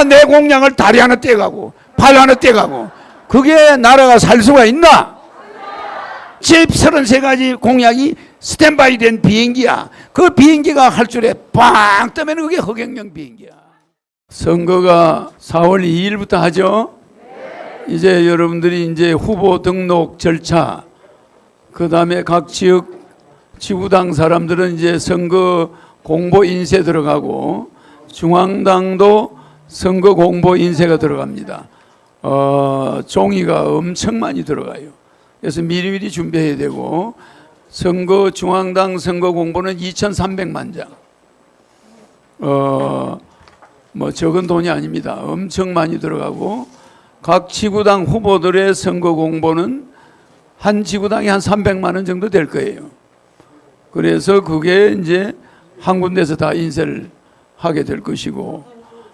내 공약을 다리 하나 떼가고 발 하나 떼가고 그게 나라가 살 수가 있나? 제 33가지 공약이 스탠바이 된 비행기야. 그 비행기가 할 줄에 빵 뜨면 그게 허경영 비행기야. 선거가 4월 2일부터 하죠. 이제 여러분들이 이제 후보 등록 절차, 그 다음에 각 지역 지구당 사람들은 이제 선거 공보 인쇄 들어가고 중앙당도 선거 공보 인쇄가 들어갑니다. 종이가 엄청 많이 들어가요. 그래서 미리미리 준비해야 되고 선거 중앙당 선거 공보는 2,300만 장. 뭐 적은 돈이 아닙니다. 엄청 많이 들어가고 각 지구당 후보들의 선거 공보는 한 지구당이 한 300만 원 정도 될 거예요. 그래서 그게 이제 한 군데서 다 인쇄를 하게 될 것이고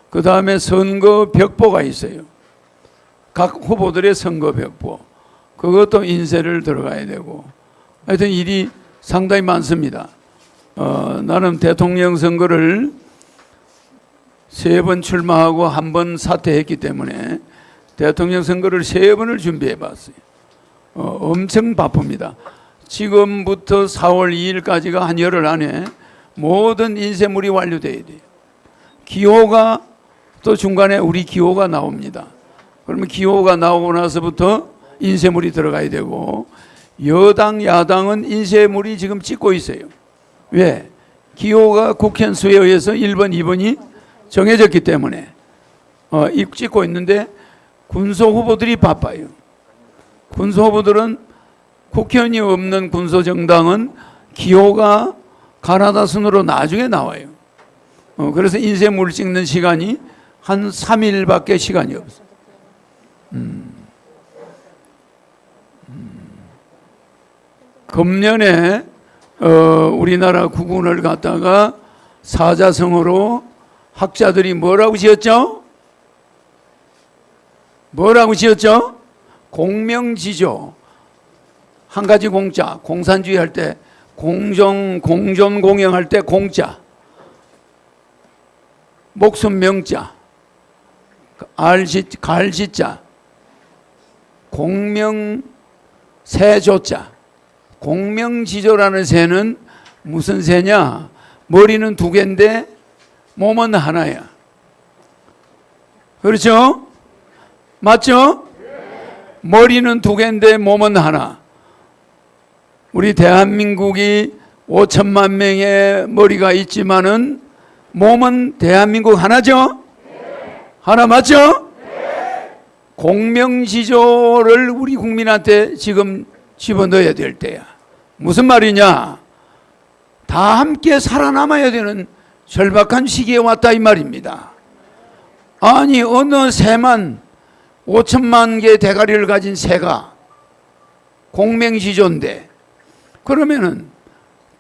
그 다음에 선거 벽보가 있어요. 각 후보들의 선거 벽보. 그것도 인쇄를 들어가야 되고 하여튼 일이 상당히 많습니다. 나는 대통령 선거를 3번 출마하고 1번 사퇴했기 때문에 대통령 선거를 3번을 준비해 봤어요. 엄청 바쁩니다. 지금부터 4월 2일까지가 한 열흘 안에 모든 인쇄물이 완료돼야 돼요. 기호가 또 중간에 우리 기호가 나옵니다. 그러면 기호가 나오고 나서부터 인쇄물이 들어가야 되고 여당 야당은 인쇄물이 지금 찍고 있어요. 왜? 기호가 국회의원 수에 의해서 1번 2번이 정해졌기 때문에 찍고 있는데 군소 후보들이 바빠요. 군소 후보들은 국회의원이 없는 군소정당은 기호가 가나다 순으로 나중에 나와요. 그래서 인쇄물을 찍는 시간이 한 3일밖에 시간이 없어요. 금년에 우리나라 국운을 갖다가 사자성어로 학자들이 뭐라고 지었죠? 뭐라고 지었죠? 공명지조. 한 가지 공자. 공산주의 할 때 공존공영 할 때 공자. 목숨 명자. 갈지자. 공명새조자. 공명지조라는 새는 무슨 새냐? 머리는 2개인데 몸은 하나야. 그렇죠? 맞죠? 머리는 2개인데 몸은 하나. 우리 대한민국이 5천만 명의 머리가 있지만은 몸은 대한민국 하나죠? 하나 맞죠? 공명지조를 우리 국민한테 지금 집어넣어야 될 때야. 무슨 말이냐? 다 함께 살아남아야 되는 절박한 시기에 왔다 이 말입니다. 아니 어느 새만 5천만 개의 대가리를 가진 새가 공명지조인데 그러면은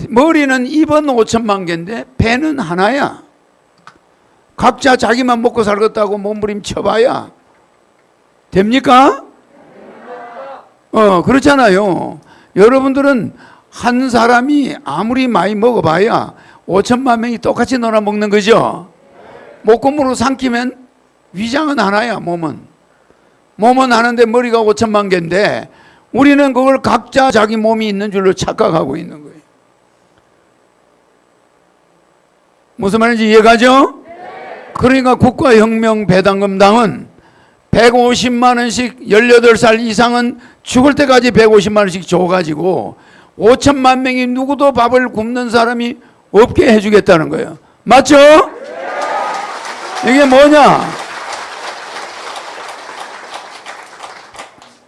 머리는 입은 5천만 개인데 배는 하나야. 각자 자기만 먹고 살겠다고 몸부림 쳐봐야 됩니까? 그렇잖아요. 여러분들은 한 사람이 아무리 많이 먹어봐야 5천만 명이 똑같이 놀아 먹는 거죠. 목구멍으로 삼키면 위장은 하나야. 몸은 하나인데 머리가 5천만 개인데 우리는 그걸 각자 자기 몸이 있는 줄로 착각하고 있는 거예요. 무슨 말인지 이해가죠? 그러니까 국가혁명배당금당은 150만 원씩 18살 이상은 죽을 때까지 150만 원씩 줘가지고 5천만 명이 누구도 밥을 굶는 사람이 없게 해주겠다는 거예요. 맞죠? 이게 뭐냐?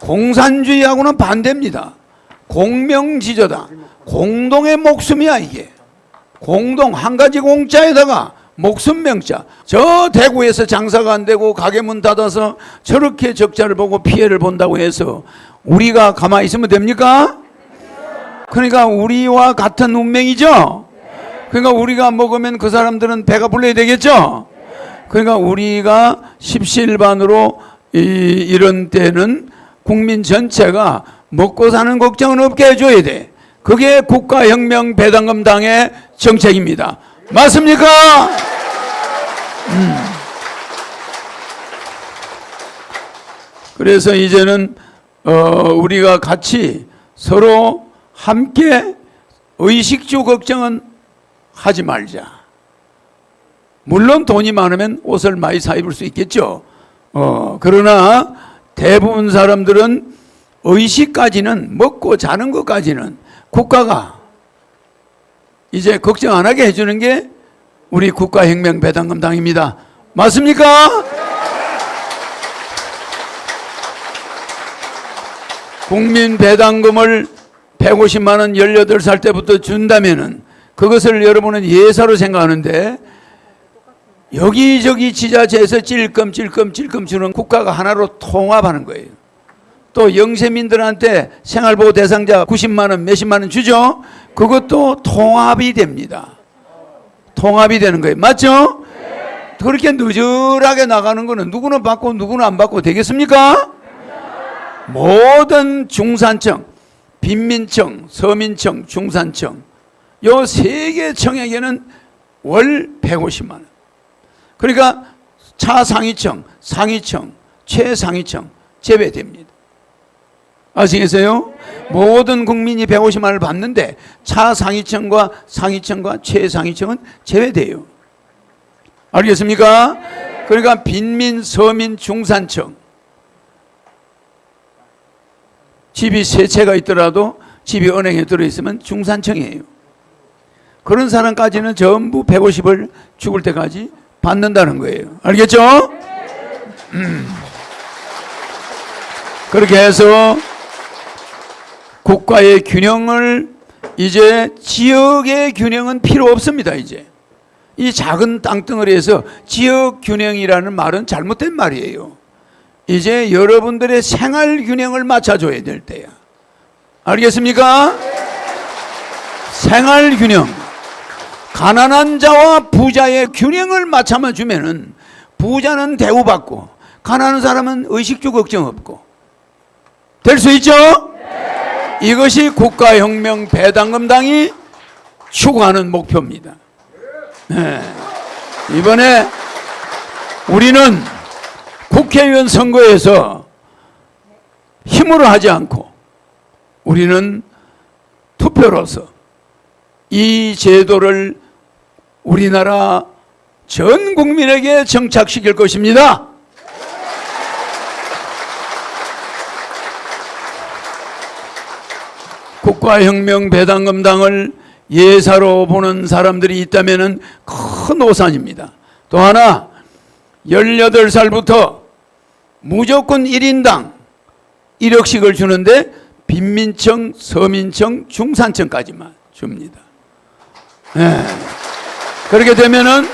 공산주의하고는 반대입니다. 공명지조다. 공동의 목숨이야 이게. 공동 한 가지 공짜에다가 목숨 명자. 저 대구에서 장사가 안 되고 가게 문 닫아서 저렇게 적자를 보고 피해를 본다고 해서 우리가 가만히 있으면 됩니까? 그러니까 우리와 같은 운명이죠. 그러니까 우리가 먹으면 그 사람들은 배가 불러야 되겠죠. 그러니까 우리가 십시일반으로 이런 때는 국민 전체가 먹고 사는 걱정은 없게 해줘야 돼. 그게 국가혁명배당금당의 정책입니다. 맞습니까? 그래서 이제는 우리가 같이 서로 함께 의식주 걱정은 하지 말자. 물론 돈이 많으면 옷을 많이 사 입을 수 있겠죠. 그러나 대부분 사람들은 의식까지는, 먹고 자는 것까지는 국가가 이제 걱정 안 하게 해주는 게 우리 국가혁명배당금당입니다. 맞습니까? 국민배당금을 150만 원 18살 때부터 준다면은 그것을 여러분은 예사로 생각하는데, 여기저기 지자체에서 찔끔 주는 국가가 하나로 통합하는 거예요. 또 영세민들한테 생활보호 대상자 90만 원 몇십만 원 주죠. 그것도 통합이 됩니다. 통합이 되는 거예요. 맞죠? 그렇게 느절하게 나가는 거는 누구는 받고 누구는 안 받고 되겠습니까? 모든 중산층, 빈민층, 서민층, 중산층, 요 세 개 청에게는 월 150만 원. 그러니까 차상위층, 상위층, 최상위층 제외됩니다. 아시겠어요? 모든 국민이 150만 원을 받는데 차상위층과 상위층과 최상위층은 제외돼요. 알겠습니까? 그러니까 빈민, 서민, 중산층, 집이 세 채가 있더라도 집이 은행에 들어있으면 중산층이에요. 그런 사람까지는 전부 150을 죽을 때까지 받는다는 거예요. 알겠죠? 그렇게 해서 국가의 균형을, 이제 지역의 균형은 필요 없습니다. 이제 이 작은 땅덩어리에서 지역 균형이라는 말은 잘못된 말이에요. 이제 여러분들의 생활 균형을 맞춰줘야 될 때야. 알겠습니까? 생활 균형, 가난한 자와 부자의 균형을 맞춰만 주면은 부자는 대우받고 가난한 사람은 의식주 걱정 없고 될 수 있죠? 이것이 국가혁명 배당금당이 추구하는 목표입니다. 네. 이번에 우리는 국회의원 선거에서 힘으로 하지 않고 우리는 투표로서 이 제도를 우리나라 전 국민에게 정착시킬 것입니다. 국가혁명 배당금당을 예사로 보는 사람들이 있다면 큰 오산입니다. 또 하나, 18살부터 무조건 1인당 1억씩을 주는데 빈민층, 서민층, 중산층까지만 줍니다. 네. 그렇게 되면은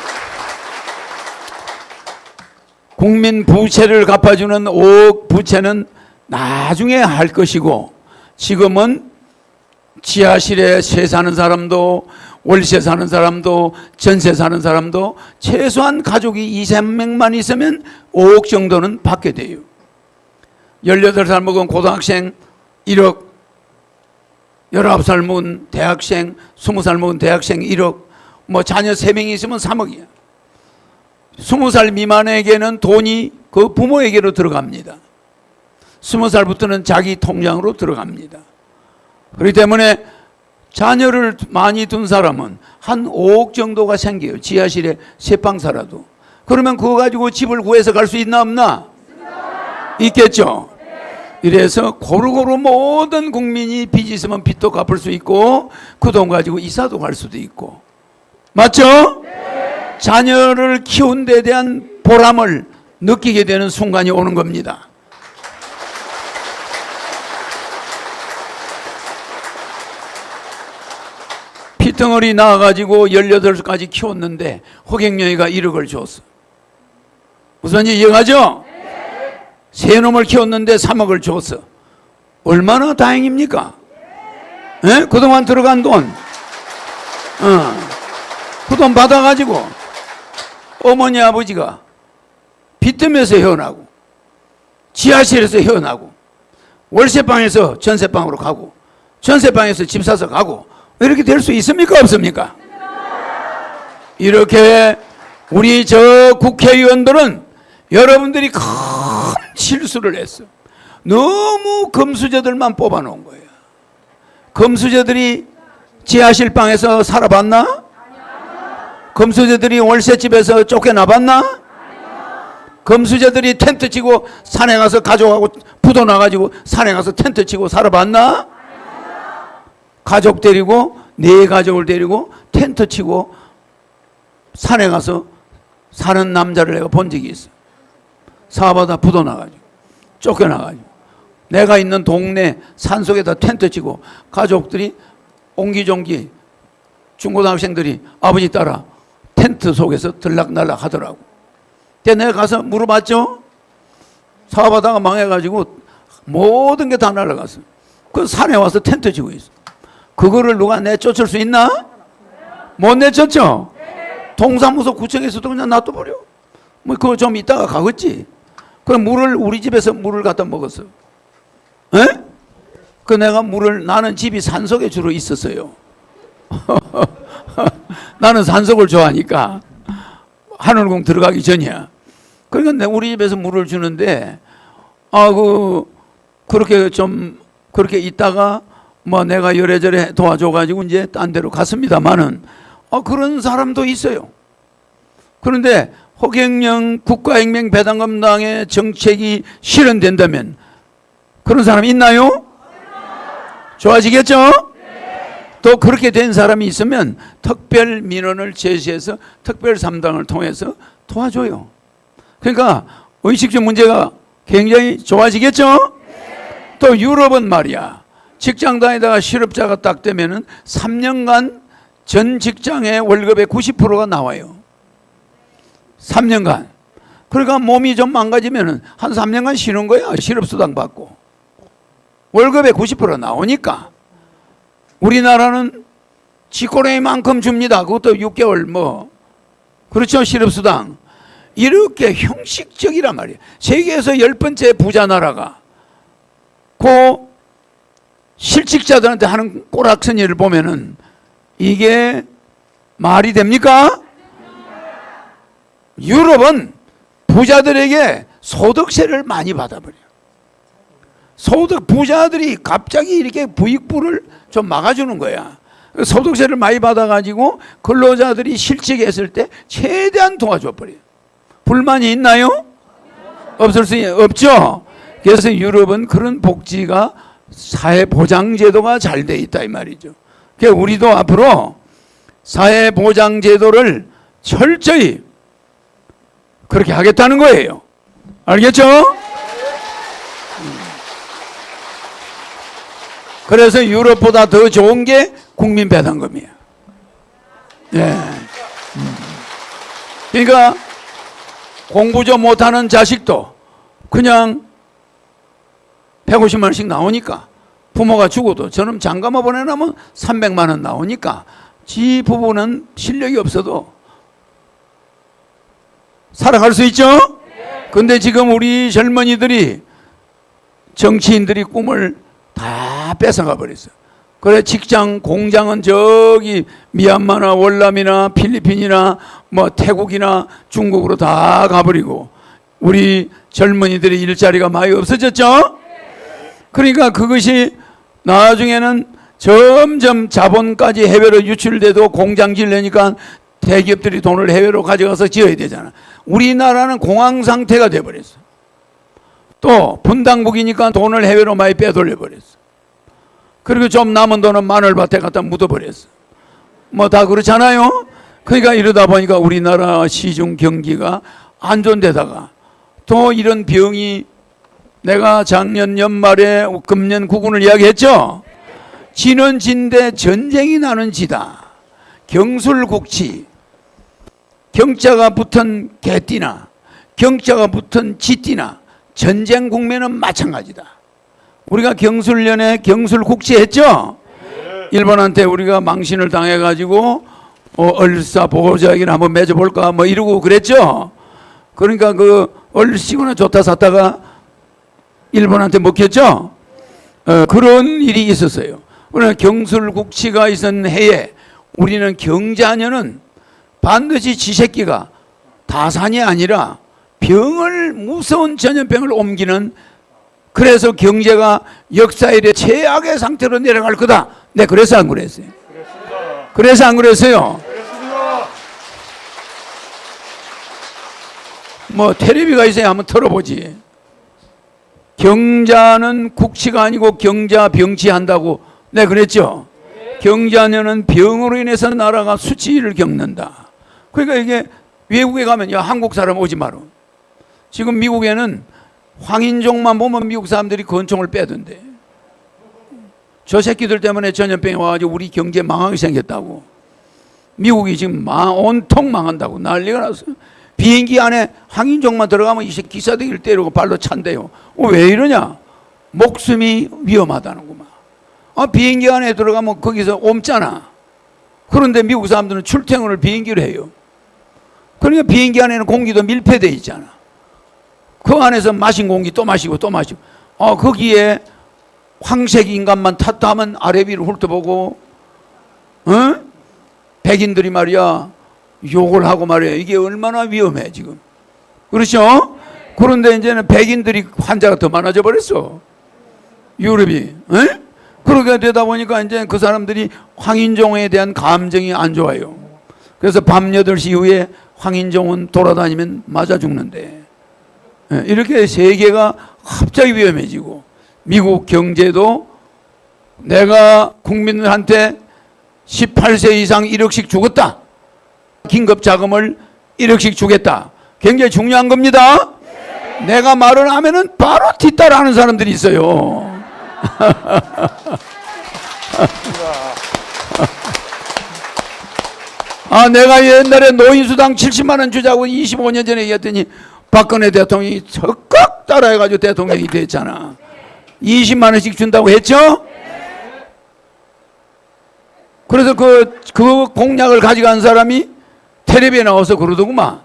국민 부채를 갚아주는 5억 부채는 나중에 할 것이고, 지금은 지하실에 세 사는 사람도, 월세 사는 사람도, 전세 사는 사람도 최소한 가족이 2~3명만 있으면 5억 정도는 받게 돼요. 18살 먹은 고등학생 1억, 19살 먹은 대학생, 20살 먹은 대학생 1억, 뭐 자녀 3명이 있으면 3억이야. 20살 미만에게는 돈이 그 부모에게로 들어갑니다. 20살부터는 자기 통장으로 들어갑니다. 그렇기 때문에 자녀를 많이 둔 사람은 한 5억 정도가 생겨요. 지하실에 세 방 살아도. 그러면 그거 가지고 집을 구해서 갈 수 있나 없나? 있겠죠. 이래서 고루고루 모든 국민이 빚이 있으면 빚도 갚을 수 있고 그 돈 가지고 이사도 갈 수도 있고. 맞죠? 자녀를 키운 데 대한 보람을 느끼게 되는 순간이 오는 겁니다. 피덩어리 낳아가지고 18살까지 키웠는데 호갱령이가 1억을 줬어. 무슨 말인지 이해가죠? 세 놈을 키웠는데 3억을 줬어. 얼마나 다행입니까? 네? 그동안 들어간 돈, 그 돈 받아가지고 어머니 아버지가 빚더면서 헤어나고 지하실에서 헤어나고 월세방에서 전세방으로 가고 전세방에서 집 사서 가고 이렇게 될 수 있습니까? 없습니까? 이렇게 우리 저 국회의원들은 여러분들이 큰 실수를 했어. 너무 금수저들만 뽑아놓은 거예요. 금수저들이 지하실 방에서 살아봤나? 금수저들이 월세집에서 쫓겨나봤나? 금수저들이 텐트 치고 산에 가서 가족하고 부도나가지고 산에 가서 텐트 치고 살아봤나? 가족 데리고, 네 가족을 데리고 텐트 치고 산에 가서 사는 남자를 내가 본 적이 있어. 사바다 부도나가지고 쫓겨나가지고 내가 있는 동네 산속에다 텐트 치고 가족들이 옹기종기 중고등학생들이 아버지 따라 텐트 속에서 들락날락 하더라고. 근데 내가 가서 물어봤죠. 사바다가 망해가지고 모든 게 다 날아갔어. 그 산에 와서 텐트 치고 있어. 그거를 누가 내쫓을 수 있나? 못 내쫓죠? 동사무소 구청에서도 그냥 놔둬버려. 뭐 그거 좀 이따가 가겠지. 그럼 물을 우리 집에서 물을 갖다 먹었어. 에? 그 내가 물을 나는 집이 산속에 주로 있었어요. 나는 산속을 좋아하니까 하늘궁 들어가기 전이야. 그러니까 우리 집에서 물을 주는데 그렇게 좀 그렇게 있다가 뭐 내가 요래저래 도와줘가지고 이제 딴 데로 갔습니다만은 그런 사람도 있어요. 그런데 허경영 국가혁명배당금당의 정책이 실현된다면 그런 사람 있나요? 좋아지겠죠? 또 그렇게 된 사람이 있으면 특별 민원을 제시해서 특별 3당을 통해서 도와줘요. 그러니까 의식주 문제가 굉장히 좋아지겠죠? 또 유럽은 말이야. 직장 다니다가 실업자가 딱 되면은 3년간 전 직장의 월급의 90%가 나와요. 3년간. 그러니까 몸이 좀 망가지면은 한 3년간 쉬는 거야. 실업수당 받고. 월급의 90% 나오니까. 우리나라는 쥐꼬리만큼 줍니다. 그것도 6개월 뭐. 그렇죠. 실업수당. 이렇게 형식적이란 말이에요. 세계에서 10번째 부자 나라가 그 실직자들한테 하는 꼬락서니를 보면은 이게 말이 됩니까? 유럽은 부자들에게 소득세를 많이 받아버려요. 부자들이 갑자기 이렇게 부익부를 좀 막아주는 거야. 소득세를 많이 받아가지고 근로자들이 실직했을 때 최대한 도와줘버려요. 불만이 있나요? 없을 수 없죠. 그래서 유럽은 그런 복지가 사회보장제도가 잘 돼 있다 이 말이죠. 그러니까 우리도 앞으로 사회보장제도를 철저히 그렇게 하겠다는 거예요. 알겠죠? 그래서 유럽보다 더 좋은 게 국민배당금이에요. 예. 그러니까 공부 좀 못하는 자식도 그냥 150만 원씩 나오니까 부모가 죽어도 저놈 장가만 보내놓으면 300만 원 나오니까 지 부부는 실력이 없어도 살아갈 수 있죠? 근데 지금 우리 젊은이들이 정치인들이 꿈을 다 뺏어가 버렸어요. 그래 직장 공장은 저기 미얀마나 월남이나 필리핀이나 뭐 태국이나 중국으로 다 가버리고 우리 젊은이들의 일자리가 많이 없어졌죠? 그러니까 그것이 나중에는 점점 자본까지 해외로 유출돼도 공장 지으려니까 대기업들이 돈을 해외로 가져가서 지어야 되잖아. 우리나라는 공황 상태가 돼버렸어. 또 분당국이니까 돈을 해외로 많이 빼돌려 버렸어. 그리고 좀 남은 돈은 마늘밭에 갖다 묻어버렸어. 뭐 다 그렇잖아요. 그러니까 이러다 보니까 우리나라 시중 경기가 안 좋은 데다가 또 이런 병이 내가 작년 연말에 금년 구군을 이야기했죠. 지는 진데 전쟁이 나는 지다. 경술국치, 경자가 붙은 개띠나 경자가 붙은 쥐띠나 전쟁 국면은 마찬가지다. 우리가 경술련에 경술국치 했죠. 일본한테 우리가 망신을 당해가지고 얼싸 보호자기를 한번 맺어볼까 뭐 이러고 그랬죠. 그러니까 그 얼씨구나 좋다 샀다가 일본한테 먹혔죠. 그런 일이 있었어요. 그러나 경술국치가 있었던 해에 우리는 경자녀는 반드시 지 새끼가 다산이 아니라 병을, 무서운 전염병을 옮기는, 그래서 경제가 역사 이래 최악의 상태로 내려갈 거다. 네, 그래서 안 그랬어요? 그래서 안 그랬어요? 뭐 텔레비가 있어야 한번 털어보지. 경자는 국치가 아니고 경자 병치한다고 네 그랬죠. 경자년은 병으로 인해서 나라가 수치를 겪는다. 그러니까 이게 외국에 가면 야 한국 사람 오지 마라. 지금 미국에는 황인종만 보면 미국 사람들이 권총을 빼던데. 저 새끼들 때문에 전염병이 와가지고 우리 경제 망하게 생겼다고. 미국이 지금 온통 망한다고 난리가 났어요. 비행기 안에 황인종만 들어가면 이제 기사대기를 때리고 발로 찬대요. 왜 이러냐? 목숨이 위험하다는구만. 비행기 안에 들어가면 거기서 옮잖아. 그런데 미국 사람들은 출퇴근을 비행기로 해요. 그러니까 비행기 안에는 공기도 밀폐되어 있잖아. 그 안에서 마신 공기 또 마시고 또 마시고. 거기에 황색 인간만 탔다 하면 아래 위를 훑어보고, 백인들이 말이야 욕을 하고 말이야. 이게 얼마나 위험해 지금. 그렇죠? 그런데 이제는 백인들이 환자가 더 많아져 버렸어. 유럽이. 그렇게 되다 보니까 이제 그 사람들이 황인종에 대한 감정이 안 좋아요. 그래서 밤 8시 이후에 황인종은 돌아다니면 맞아 죽는데. 이렇게 세계가 갑자기 위험해지고, 미국 경제도 내가 국민들한테 18세 이상 1억씩 주겠다. 긴급 자금을 1억씩 주겠다. 굉장히 중요한 겁니다. 내가 말을 하면은 바로 뒤따라하는 사람들이 있어요. 내가 옛날에 노인수당 70만 원 주자고 25년 전에 얘기했더니 박근혜 대통령이 적극 따라해가지고 대통령이 됐잖아. 20만 원씩 준다고 했죠? 그래서 그 공약을 가져간 사람이 텔레비에 나와서 그러더구만.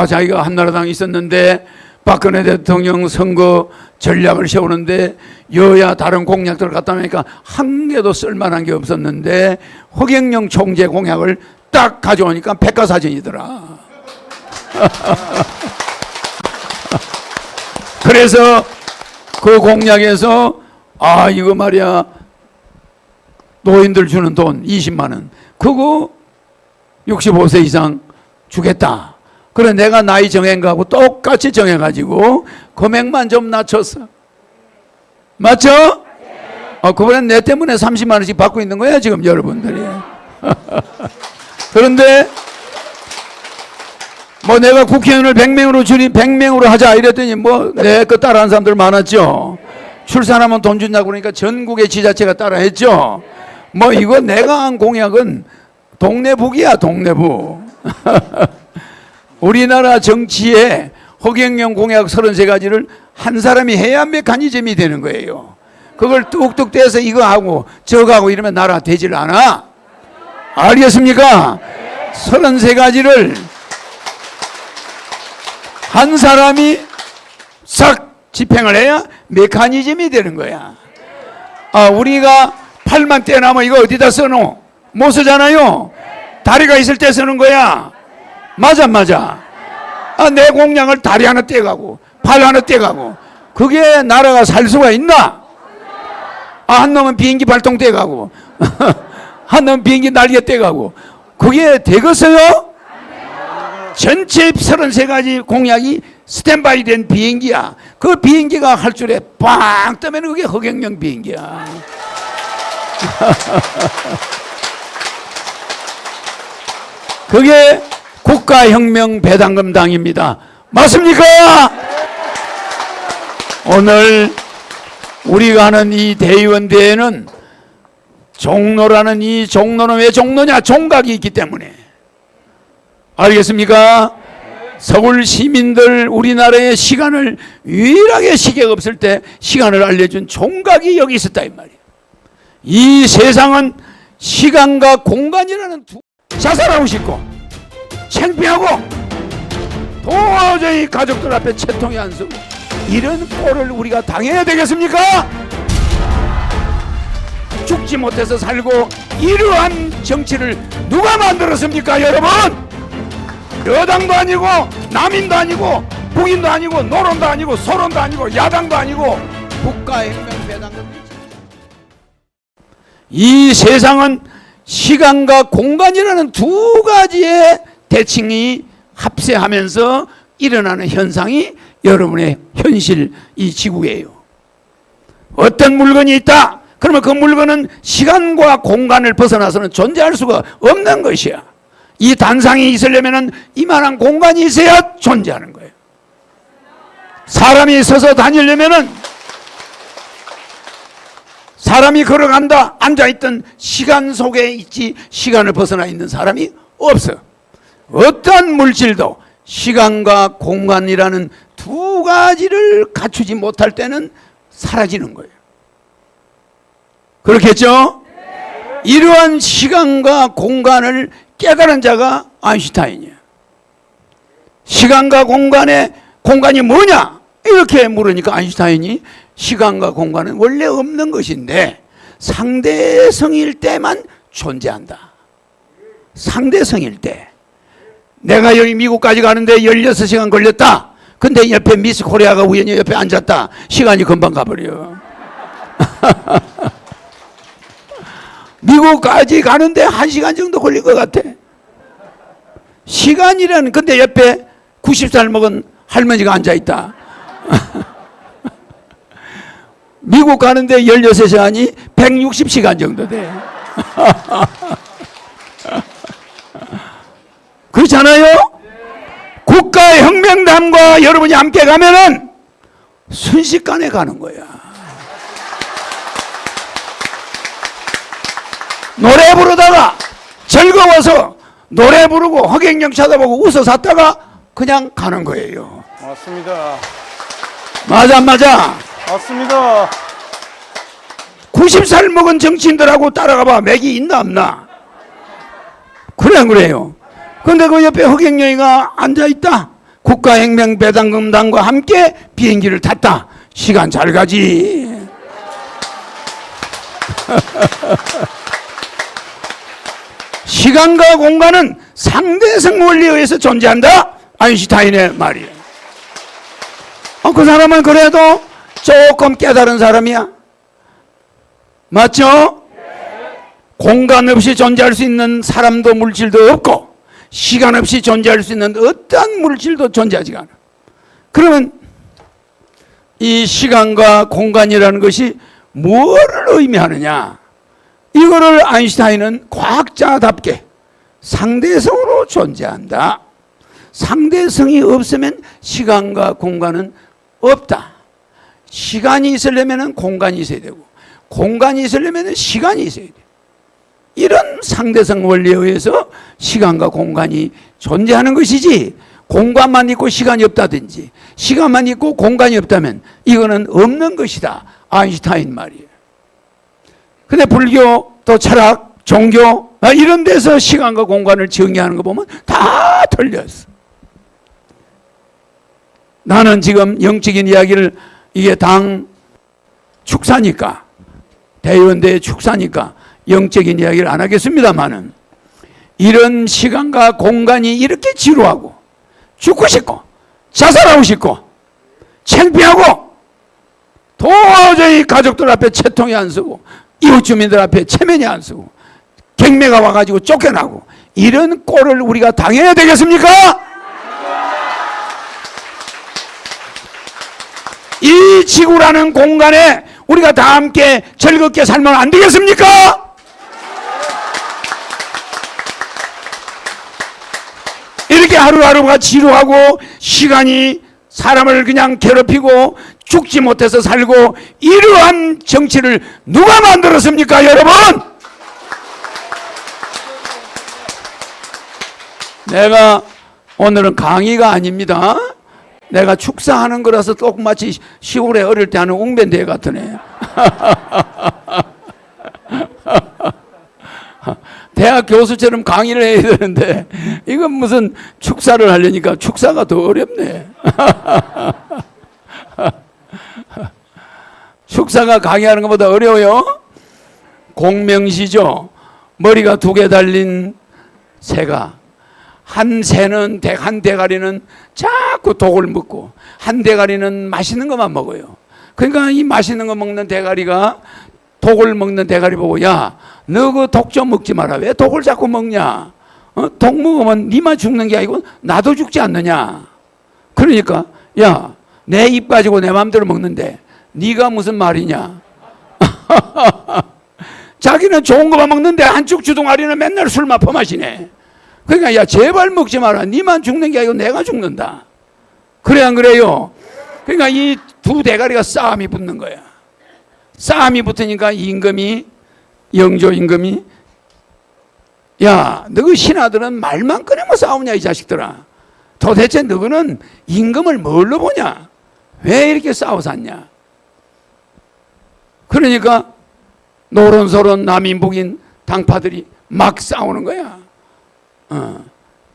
자기가 한나라당에 있었는데 박근혜 대통령 선거 전략을 세우는데 여야 다른 공약들을 갖다 놓으니까 한 개도 쓸만한 게 없었는데 허경영 총재 공약을 딱 가져오니까 백과사전이더라. 그래서 그 공약에서 이거 말이야 노인들 주는 돈 20만 원 그거 65세 이상 주겠다. 그래 내가 나이 정한 거하고 똑같이 정해가지고 금액만 좀 낮췄어. 맞죠? 그번엔 내 때문에 30만 원씩 받고 있는 거야 지금 여러분들이. 그런데 뭐 내가 국회의원을 100명으로 줄이 100명으로 하자 이랬더니 뭐 내 거 따라하는 사람들 많았죠. 출산하면 돈 준다고 그러니까 전국의 지자체가 따라했죠. 뭐 이거 내가 한 공약은 동네북이야 동네북. 우리나라 정치에 허경영 공약 33가지를 한 사람이 해야 메커니즘이 되는 거예요. 그걸 뚝뚝 떼서 이거 하고 저거 하고 이러면 나라 되질 않아. 알겠습니까? 33가지를 한 사람이 싹 집행을 해야 메커니즘이 되는 거야. 우리가 팔만 떼나면 이거 어디다 써놓어? 못 쓰잖아요. 다리가 있을 때 쓰는 거야. 맞아. 내 공약을 다리 하나 떼가고 팔 하나 떼가고 그게 나라가 살 수가 있나? 한 놈은 비행기 발동 떼가고 한 놈은 비행기 날개 떼가고 그게 되겠어요? 전체 33가지 공약이 스탠바이 된 비행기야. 그 비행기가 할 줄에 빵 뜨면 그게 허경영 비행기야. 그게 국가혁명 배당금당입니다. 맞습니까? 오늘 우리가 하는 이 대의원대회는 종로라는 이 종로는 왜 종로냐? 종각이 있기 때문에. 알겠습니까? 서울 시민들 우리나라의 시간을 유일하게 시계가 없을 때 시간을 알려준 종각이 여기 있었다 이 말이에요. 이 세상은 시간과 공간이라는 두 자살하고 싶고 창피하고 도저히 가족들 앞에 채통이 안 서고 이런 꼴을 우리가 당해야 되겠습니까? 죽지 못해서 살고 이러한 정치를 누가 만들었습니까 여러분? 여당도 아니고 남인도 아니고 북인도 아니고 노론도 아니고 소론도 아니고 야당도 아니고 국가혁명배당금이지. 이 세상은 시간과 공간이라는 두 가지의 대칭이 합세하면서 일어나는 현상이 여러분의 현실 이 지구예요. 어떤 물건이 있다 그러면 그 물건은 시간과 공간을 벗어나서는 존재할 수가 없는 것이야. 이 단상이 있으려면 이만한 공간이 있어야 존재하는 거예요. 사람이 서서 다니려면 사람이 걸어간다 앉아있던 시간 속에 있지 시간을 벗어나 있는 사람이 없어. 어떤 물질도 시간과 공간이라는 두 가지를 갖추지 못할 때는 사라지는 거예요. 그렇겠죠? 네. 이러한 시간과 공간을 깨달은 자가 아인슈타인이에요. 시간과 공간이 뭐냐? 이렇게 물으니까 아인슈타인이 시간과 공간은 원래 없는 것인데 상대성일 때만 존재한다. 상대성일 때. 내가 여기 미국까지 가는데 16시간 걸렸다. 근데 옆에 미스 코리아가 우연히 옆에 앉았다. 시간이 금방 가버려. 미국까지 가는데 1시간 정도 걸릴 것 같아. 시간이라는, 근데 옆에 90살 먹은 할머니가 앉아있다. 미국 가는데 16시간이 160시간 정도 돼. 그렇잖아요? 국가혁명당과 여러분이 함께 가면은 순식간에 가는 거야. 노래 부르다가 즐거워서 노래 부르고 허경영 쳐다보고 웃어 샀다가 그냥 가는 거예요. 맞습니다. 맞아 안 맞아? 맞습니다. 90살 먹은 정치인들하고 따라가 봐. 맥이 있나 없나? 그래 안 그래요? 근데 그 옆에 허경영이가 앉아있다. 국가혁명배당금당과 함께 비행기를 탔다. 시간 잘 가지. 시간과 공간은 상대성 원리에 의해서 존재한다. 아인슈타인의 말이에요. 그 사람은 그래도 조금 깨달은 사람이야. 맞죠? 공간 없이 존재할 수 있는 사람도 물질도 없고 시간 없이 존재할 수 있는 어떠한 물질도 존재하지 않아. 그러면 이 시간과 공간이라는 것이 뭐를 의미하느냐? 이거를 아인슈타인은 과학자답게 상대성으로 존재한다. 상대성이 없으면 시간과 공간은 없다. 시간이 있으려면 공간이 있어야 되고 공간이 있으려면 시간이 있어야 돼. 이런 상대성 원리에 의해서 시간과 공간이 존재하는 것이지, 공간만 있고 시간이 없다든지 시간만 있고 공간이 없다면 이거는 없는 것이다. 아인슈타인 말이에요. 근데 불교 또 철학, 종교 이런 데서 시간과 공간을 정의하는 거 보면 다 틀렸어. 나는 지금 영적인 이야기를, 이게 당 축사니까, 대의원대 축사니까 영적인 이야기를 안 하겠습니다만은, 이런 시간과 공간이 이렇게 지루하고 죽고 싶고 자살하고 싶고 창피하고 도저히 가족들 앞에 채통이 안 서고 이웃 주민들 앞에 체면이 안 서고 경매가 와가지고 쫓겨나고 이런 꼴을 우리가 당해야 되겠습니까? 이 지구라는 공간에 우리가 다 함께 즐겁게 살면 안 되겠습니까? 이렇게 하루하루가 지루하고 시간이 사람을 그냥 괴롭히고 죽지 못해서 살고, 이러한 정치를 누가 만들었습니까, 여러분? 내가 오늘은 강의가 아닙니다. 내가 축사하는 거라서 똑같이 시골에 어릴 때 하는 웅변대회 같으네. 대학 교수처럼 강의를 해야 되는데 이건 무슨 축사를 하려니까 축사가 더 어렵네. 축사가 강의하는 것보다 어려워요. 공명시죠. 머리가 2개 달린 새가 한 새는 한 대가리는 자꾸 독을 먹고 한 대가리는 맛있는 것만 먹어요. 그러니까 이 맛있는 거 먹는 대가리가 독을 먹는 대가리 보고 야, 너 그 독 좀 먹지 마라. 왜 독을 자꾸 먹냐? 독 먹으면 니만 죽는 게 아니고 나도 죽지 않느냐? 그러니까 야, 내 입 가지고 내 마음대로 먹는데 네가 무슨 말이냐? 자기는 좋은 거만 먹는데 한쪽 주둥아리는 맨날 술만 퍼마시네. 그러니까 야, 제발 먹지 마라. 니만 죽는 게 아니고 내가 죽는다. 그래 안 그래요? 그러니까 이 두 대가리가 싸움이 붙는 거야. 싸움이 붙으니까 임금이, 영조 임금이 야, 너희 신하들은 말만 꺼내면 싸우냐 이 자식들아. 도대체 너희는 임금을 뭘로 보냐? 왜 이렇게 싸워 샀냐? 그러니까 노론소론 남인 북인 당파들이 막 싸우는 거야.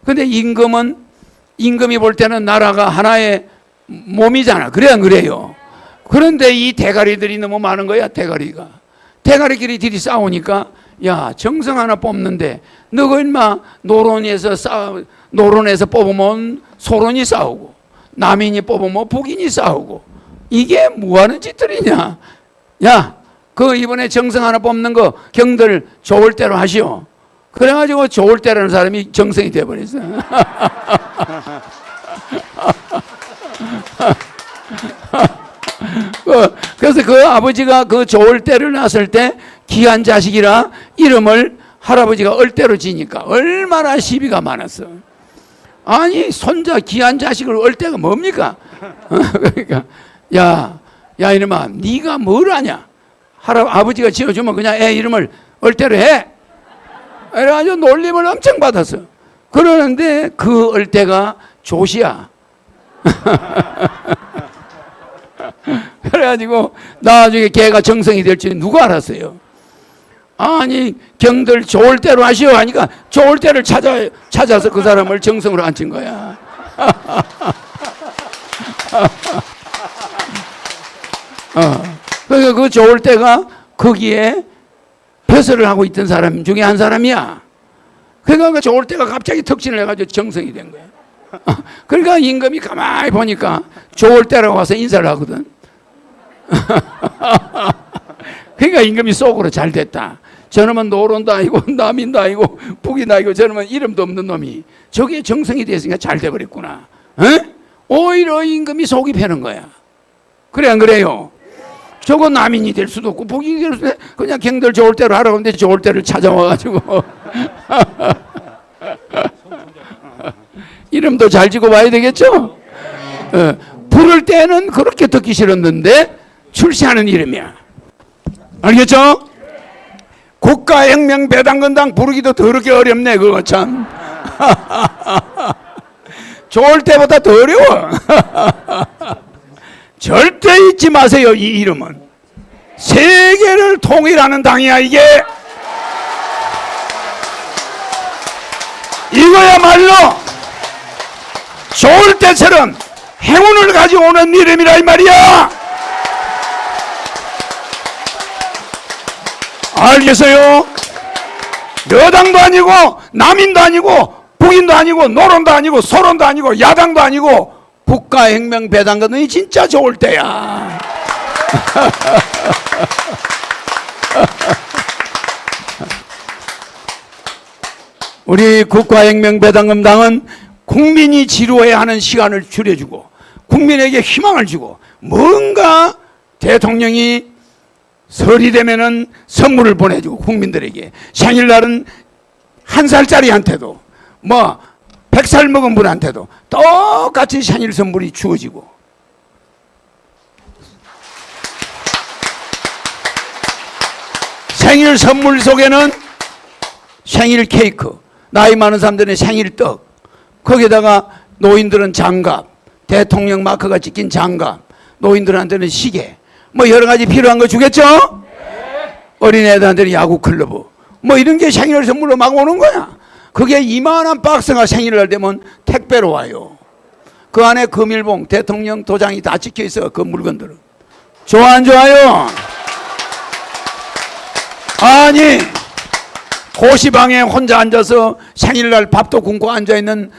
근데 임금이 볼 때는 나라가 하나의 몸이잖아. 그래 안 그래요? 그런데 이 대가리들이 너무 많은 거야. 대가리끼리 싸우니까 야, 정성 하나 뽑는데 너가 인마 노론에서 뽑으면 소론이 싸우고 남인이 뽑으면 북인이 싸우고 이게 뭐하는 짓들이냐? 야, 그 이번에 정성 하나 뽑는 거 경들 좋을 대로 하시오. 그래가지고 좋을 때라는 사람이 정성이 돼버렸어. 그래서 그 아버지가 그 좋을 때를 낳았을 때 귀한 자식이라 이름을 할아버지가 얼때로 지니까 얼마나 시비가 많았어. 아니 손자 귀한 자식을 얼때가 뭡니까? 그러니까 야 이놈아 네가 뭘 아냐? 아버지가 지어주면 그냥 애 이름을 얼때로 해. 그래가지고 놀림을 엄청 받았어. 그러는데 그 얼때가 조시야. 그래가지고 나중에 걔가 정성이 될지 누가 알았어요? 아니 경들 좋을 대로 하시오 하니까 좋을 때를 찾아서 그 사람을 정성으로 앉힌 거야. 그러니까 그 좋을 때가 거기에 벼슬을 하고 있던 사람 중에 한 사람이야. 그러니까 그 좋을 때가 갑자기 턱진을 해가지고 정성이 된 거야. 그러니까 임금이 가만히 보니까 좋을 때라고 와서 인사를 하거든. 그러니까 임금이 속으로 잘 됐다. 저놈은 노론도 아니고 남인도 아니고 북인도 아니고 저놈은 이름도 없는 놈이 저게 정성이 됐으니까 잘 돼버렸구나. 오히려 임금이 속이 패는 거야. 그래 안 그래요? 저거 남인이 될 수도 없고 북인이 될 수도 없고 그냥 경들 좋을 때로 하라고 하는데 좋을 때를 찾아와가지고 이름도 잘 지고 봐야 되겠죠? 부를 때는 그렇게 듣기 싫었는데 출시하는 이름이야. 알겠죠? 국가혁명배당건당 부르기도 더럽게 어렵네. 그거 참. 좋을 때보다 더 어려워. 절대 잊지 마세요. 이 이름은 세계를 통일하는 당이야. 이게 이거야말로 좋을 때처럼 행운을 가져오는 이름이라 이 말이야. 알겠어요? 여당도 아니고 남인도 아니고 북인도 아니고 노론도 아니고 소론도 아니고 야당도 아니고 국가혁명배당건이 진짜 좋을 때야. 우리 국가혁명배당금당은 국민이 지루해야 하는 시간을 줄여주고 국민에게 희망을 주고 뭔가 대통령이 설이 되면은 선물을 보내주고 국민들에게 생일날은 1살짜리한테도 뭐 100살 먹은 분한테도 똑같이 생일 선물이 주어지고 생일 선물 속에는 생일 케이크, 나이 많은 사람들은 생일 떡, 거기다가 노인들은 장갑, 대통령 마크가 찍힌 장갑, 노인들한테는 시계, 뭐 여러 가지 필요한 거 주겠죠? 네. 어린애들한테는 야구 클러브, 뭐 이런 게 생일 선물로 막 오는 거야. 그게 이만한 박스가 생일날 되면 택배로 와요. 그 안에 금일봉, 대통령 도장이 다 찍혀 있어. 그 물건들은. 좋아 안 좋아요? 아니 고시방에 혼자 앉아서 생일날 밥도 굶고 앉아있는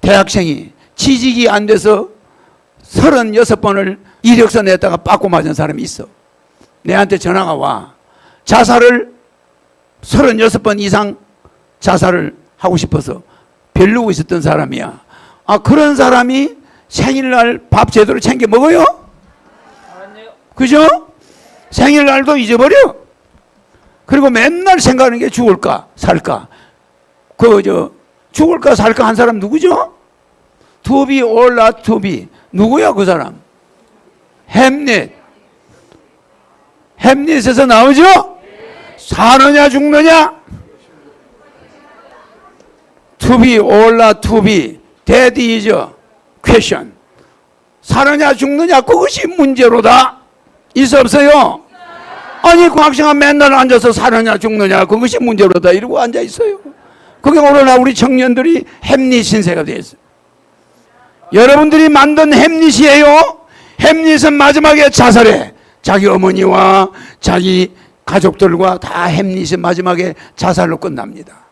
대학생이 취직이 안 돼서 36번을 이력서 냈다가 빠꾸 맞은 사람이 있어. 내한테 전화가 와. 자살을 36번 이상 자살을 하고 싶어서 벼르고 있었던 사람이야. 아, 그런 사람이 생일날 밥 제대로 챙겨 먹어요? 그죠? 생일날도 잊어버려. 그리고 맨날 생각하는 게 죽을까 살까. 죽을까 살까 한 사람 누구죠? To be or not to be. 누구야 그 사람? 햄릿. 햄릿에서 나오죠? 사느냐 죽느냐? To be or not to be. That is a question. 사느냐 죽느냐 그것이 문제로다. 있어 없어요? 아니 그 학생은 맨날 앉아서 사느냐 죽느냐 그것이 문제로다 이러고 앉아 있어요. 그게 오늘날 우리 청년들이 햄릿 신세가 됐어요. 여러분들이 만든 햄릿이에요. 햄릿은 마지막에 자살해. 자기 어머니와 자기 가족들과 다 햄릿이 마지막에 자살로 끝납니다.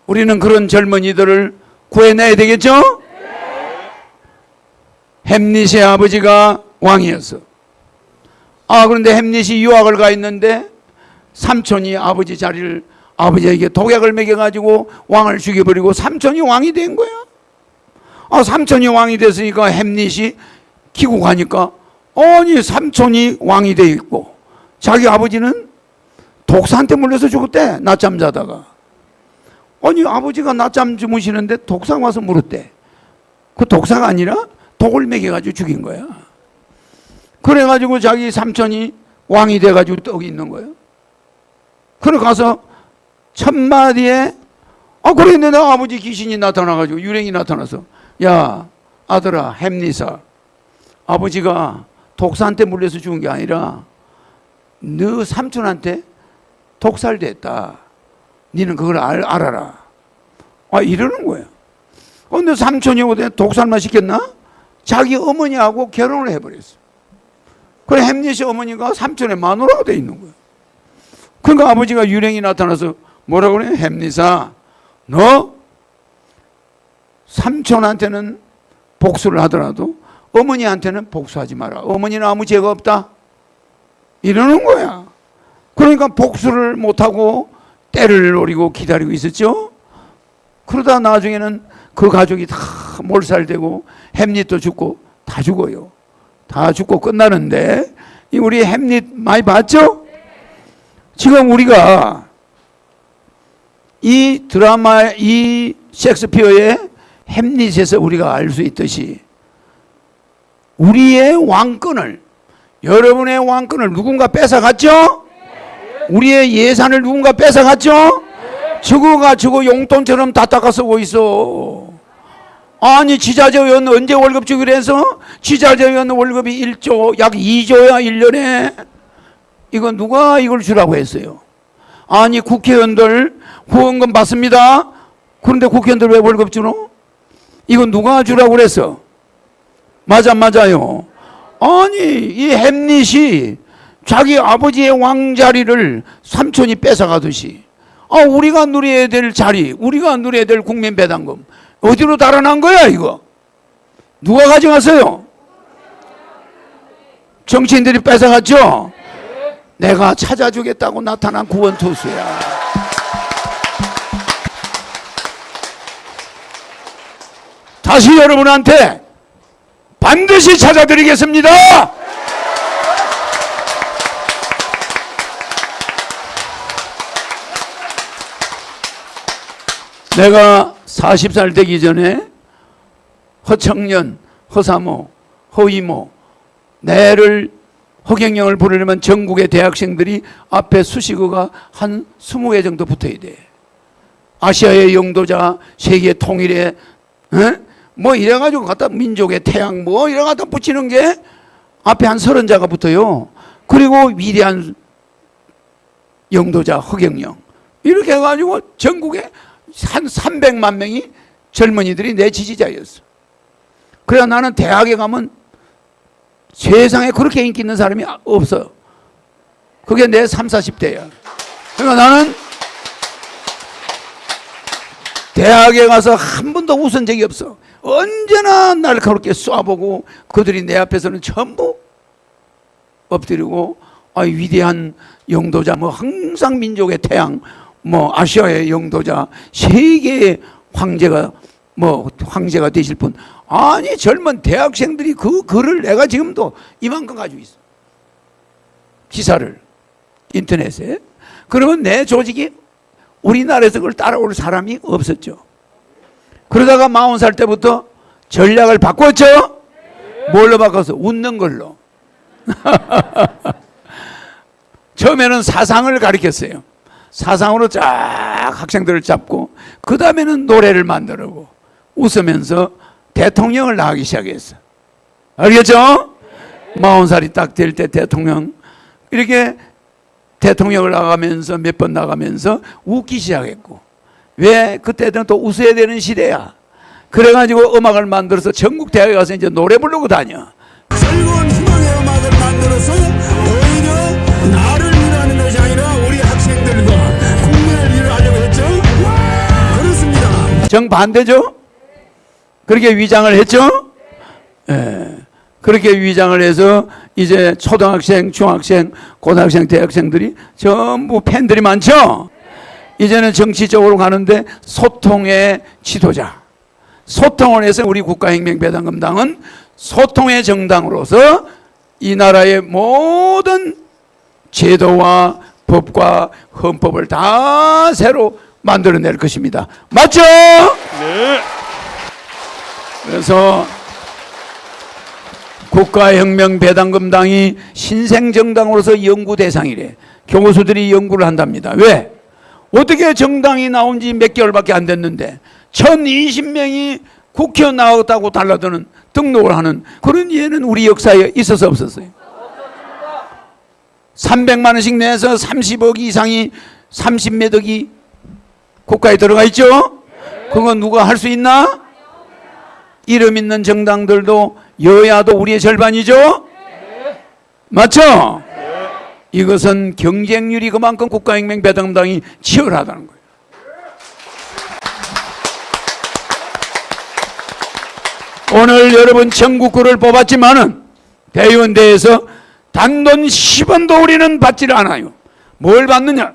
우리는 그런 젊은이들을 구해내야 되겠죠? 햄릿의 아버지가 왕이었어. 그런데 햄릿이 유학을 가 있는데 삼촌이 아버지 자리를 아버지에게 독약을 먹여가지고 왕을 죽여버리고 삼촌이 왕이 된 거야. 삼촌이 왕이 됐으니까 햄릿이 기고 가니까 아니 삼촌이 왕이 돼 있고 자기 아버지는 독사한테 물려서 죽었대. 낮잠 자다가. 아니 아버지가 낮잠 주무시는데 독사가 와서 물었대. 그 독사가 아니라 독을 먹여가지고 죽인 거야. 그래가지고 자기 삼촌이 왕이 돼가지고 떡이 있는 거예요. 그래 가서 첫마디에 그런데 내 아버지 귀신이 나타나가지고 유령이 나타나서 야 아들아 햄릿아 아버지가 독사한테 물려서 죽은 게 아니라 너 삼촌한테 독살됐다. 니는 그걸 알아라. 이러는 거야. 근데 삼촌이 어디 독살만 시켰나? 자기 어머니하고 결혼을 해버렸어. 그래 햄릿이 어머니가 삼촌의 마누라가 돼 있는 거야. 그러니까 아버지가 유령이 나타나서 뭐라고 그래? 햄릿아 너 삼촌한테는 복수를 하더라도 어머니한테는 복수하지 마라. 어머니는 아무 죄가 없다. 이러는 거야. 그러니까 복수를 못하고 때를 노리고 기다리고 있었죠. 그러다 나중에는 그 가족이 다 몰살되고 햄릿도 죽고 다 죽어요. 다 죽고 끝나는데 우리 햄릿 많이 봤죠? 지금 우리가 이 드라마 이 셰익스피어의 햄릿에서 우리가 알 수 있듯이 우리의 왕권을 여러분의 왕권을 누군가 뺏어갔죠? 우리의 예산을 누군가 뺏어갔죠? 저거가 저거 용돈처럼 다 닦아 쓰고 있어. 아니 지자재 의원 언제 월급 주기로 해서 지자재 의원 월급이 1조 약 2조야 1년에. 이거 누가 이걸 주라고 했어요? 아니 국회의원들 후원금 받습니다. 그런데 국회의원들 왜 월급 주노? 이건 누가 주라고 그랬어? 맞아요. 아니 이 햄릿이 자기 아버지의 왕자리를 삼촌이 뺏어가듯이 우리가 누려야 될 자리, 우리가 누려야 될 국민 배당금 어디로 달아난 거야 이거? 누가 가져갔어요? 정치인들이 뺏어갔죠? 내가 찾아주겠다고 나타난 구원투수야. 다시 여러분한테 반드시 찾아드리겠습니다. 내가 40살 되기 전에 허청년, 허사모, 허이모, 내를 허경영을 부르려면 전국의 대학생들이 앞에 수식어가 한 20개 정도 붙어야 돼. 아시아의 영도자, 세계 통일의 뭐 이래가지고 갖다 민족의 태양 뭐 이래 갖다 붙이는 게 앞에 한 30자가 붙어요. 그리고 위대한 영도자 허경영 이렇게 해가지고 전국에 한 300만 명이 젊은이들이 내 지지자였어. 그래야 나는 대학에 가면 세상에 그렇게 인기 있는 사람이 없어. 그게 내 30, 40대야. 그러니까 나는 대학에 가서 한 번도 웃은 적이 없어. 언제나 날카롭게 쏴보고 그들이 내 앞에서는 전부 엎드리고 위대한 영도자, 뭐 항상 민족의 태양, 뭐 아시아의 영도자, 세계의 황제가 되실 분. 아니 젊은 대학생들이 그 글을 내가 지금도 이만큼 가지고 있어. 기사를 인터넷에. 그러면 내 조직이 우리나라에서 그걸 따라올 사람이 없었죠. 그러다가 40살 때부터 전략을 바꿨죠. 뭘로 바꿔서? 웃는 걸로. 처음에는 사상을 가르쳤어요. 사상으로 쫙 학생들을 잡고 그 다음에는 노래를 만들고 웃으면서 대통령을 나가기 시작했어. 알겠죠? 40살이 딱 될 때 대통령 이렇게 대통령을 나가면서 몇 번 나가면서 웃기 시작했고, 왜? 그때는 또 웃어야 되는 시대야. 그래가지고 음악을 만들어서 전국 대학에 가서 이제 노래 부르고 다녀. 즐거운 희망의 음악을 만들어서 오히려 나를 위하는 것이 아니라 우리 학생들과 국민을 위하려고 했죠. 그렇습니다. 정반대죠? 그렇게 위장을 했죠? 예. 그렇게 위장을 해서 이제 초등학생, 중학생, 고등학생, 대학생들이 전부 팬들이 많죠? 이제는 정치적으로 가는데 소통의 지도자. 소통을 해서 우리 국가혁명배당금당은 소통의 정당으로서 이 나라의 모든 제도와 법과 헌법을 다 새로 만들어낼 것입니다. 맞죠? 네. 그래서 국가혁명배당금당이 신생정당으로서 연구 대상이래. 교수들이 연구를 한답니다. 왜? 어떻게 정당이 나온 지 몇 개월밖에 안 됐는데 1020명이 국회의원 나왔다고 달라드는 등록을 하는 그런 예는 우리 역사에 있어서 없었어요. 300만 원씩 내서 30억 이상이 30몇 억이 국가에 들어가 있죠? 그건 누가 할 수 있나? 이름 있는 정당들도 여야도 우리의 절반이죠? 맞죠? 이것은 경쟁률이 그만큼 국가혁명배당금당이 치열하다는 거예요. 오늘 여러분 청구권을 뽑았지만은 대의원대에서 단돈 10원도 우리는 받지를 않아요. 뭘 받느냐?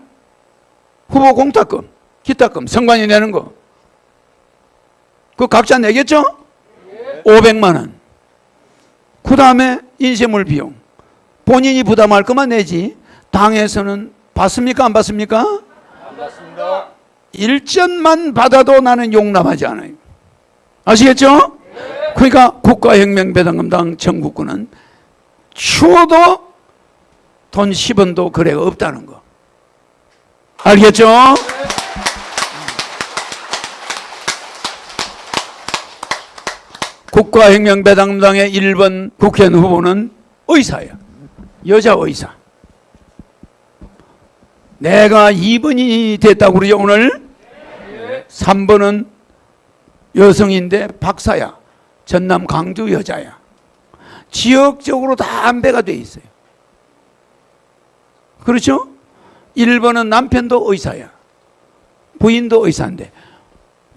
후보 공탁금, 기탁금, 선관위 내는 거. 그거 각자 내겠죠? 500만 원. 그 다음에 인쇄물 비용. 본인이 부담할 것만 내지 당에서는 받습니까? 안 받습니까? 안 받습니다. 일전만 받아도 나는 용납하지 않아요. 아시겠죠? 그러니까 국가혁명배당금당 전국구는 추워도 돈 10원도 거래가 없다는 거. 알겠죠? 국가혁명배당금당의 1번 국회의원 후보는 의사야. 여자 의사. 내가 2번이 됐다고 그러죠 오늘? 3번은 여성인데 박사야. 전남 강주 여자야. 지역적으로 다 안배가 돼 있어요. 그렇죠? 1번은 남편도 의사야. 부인도 의사인데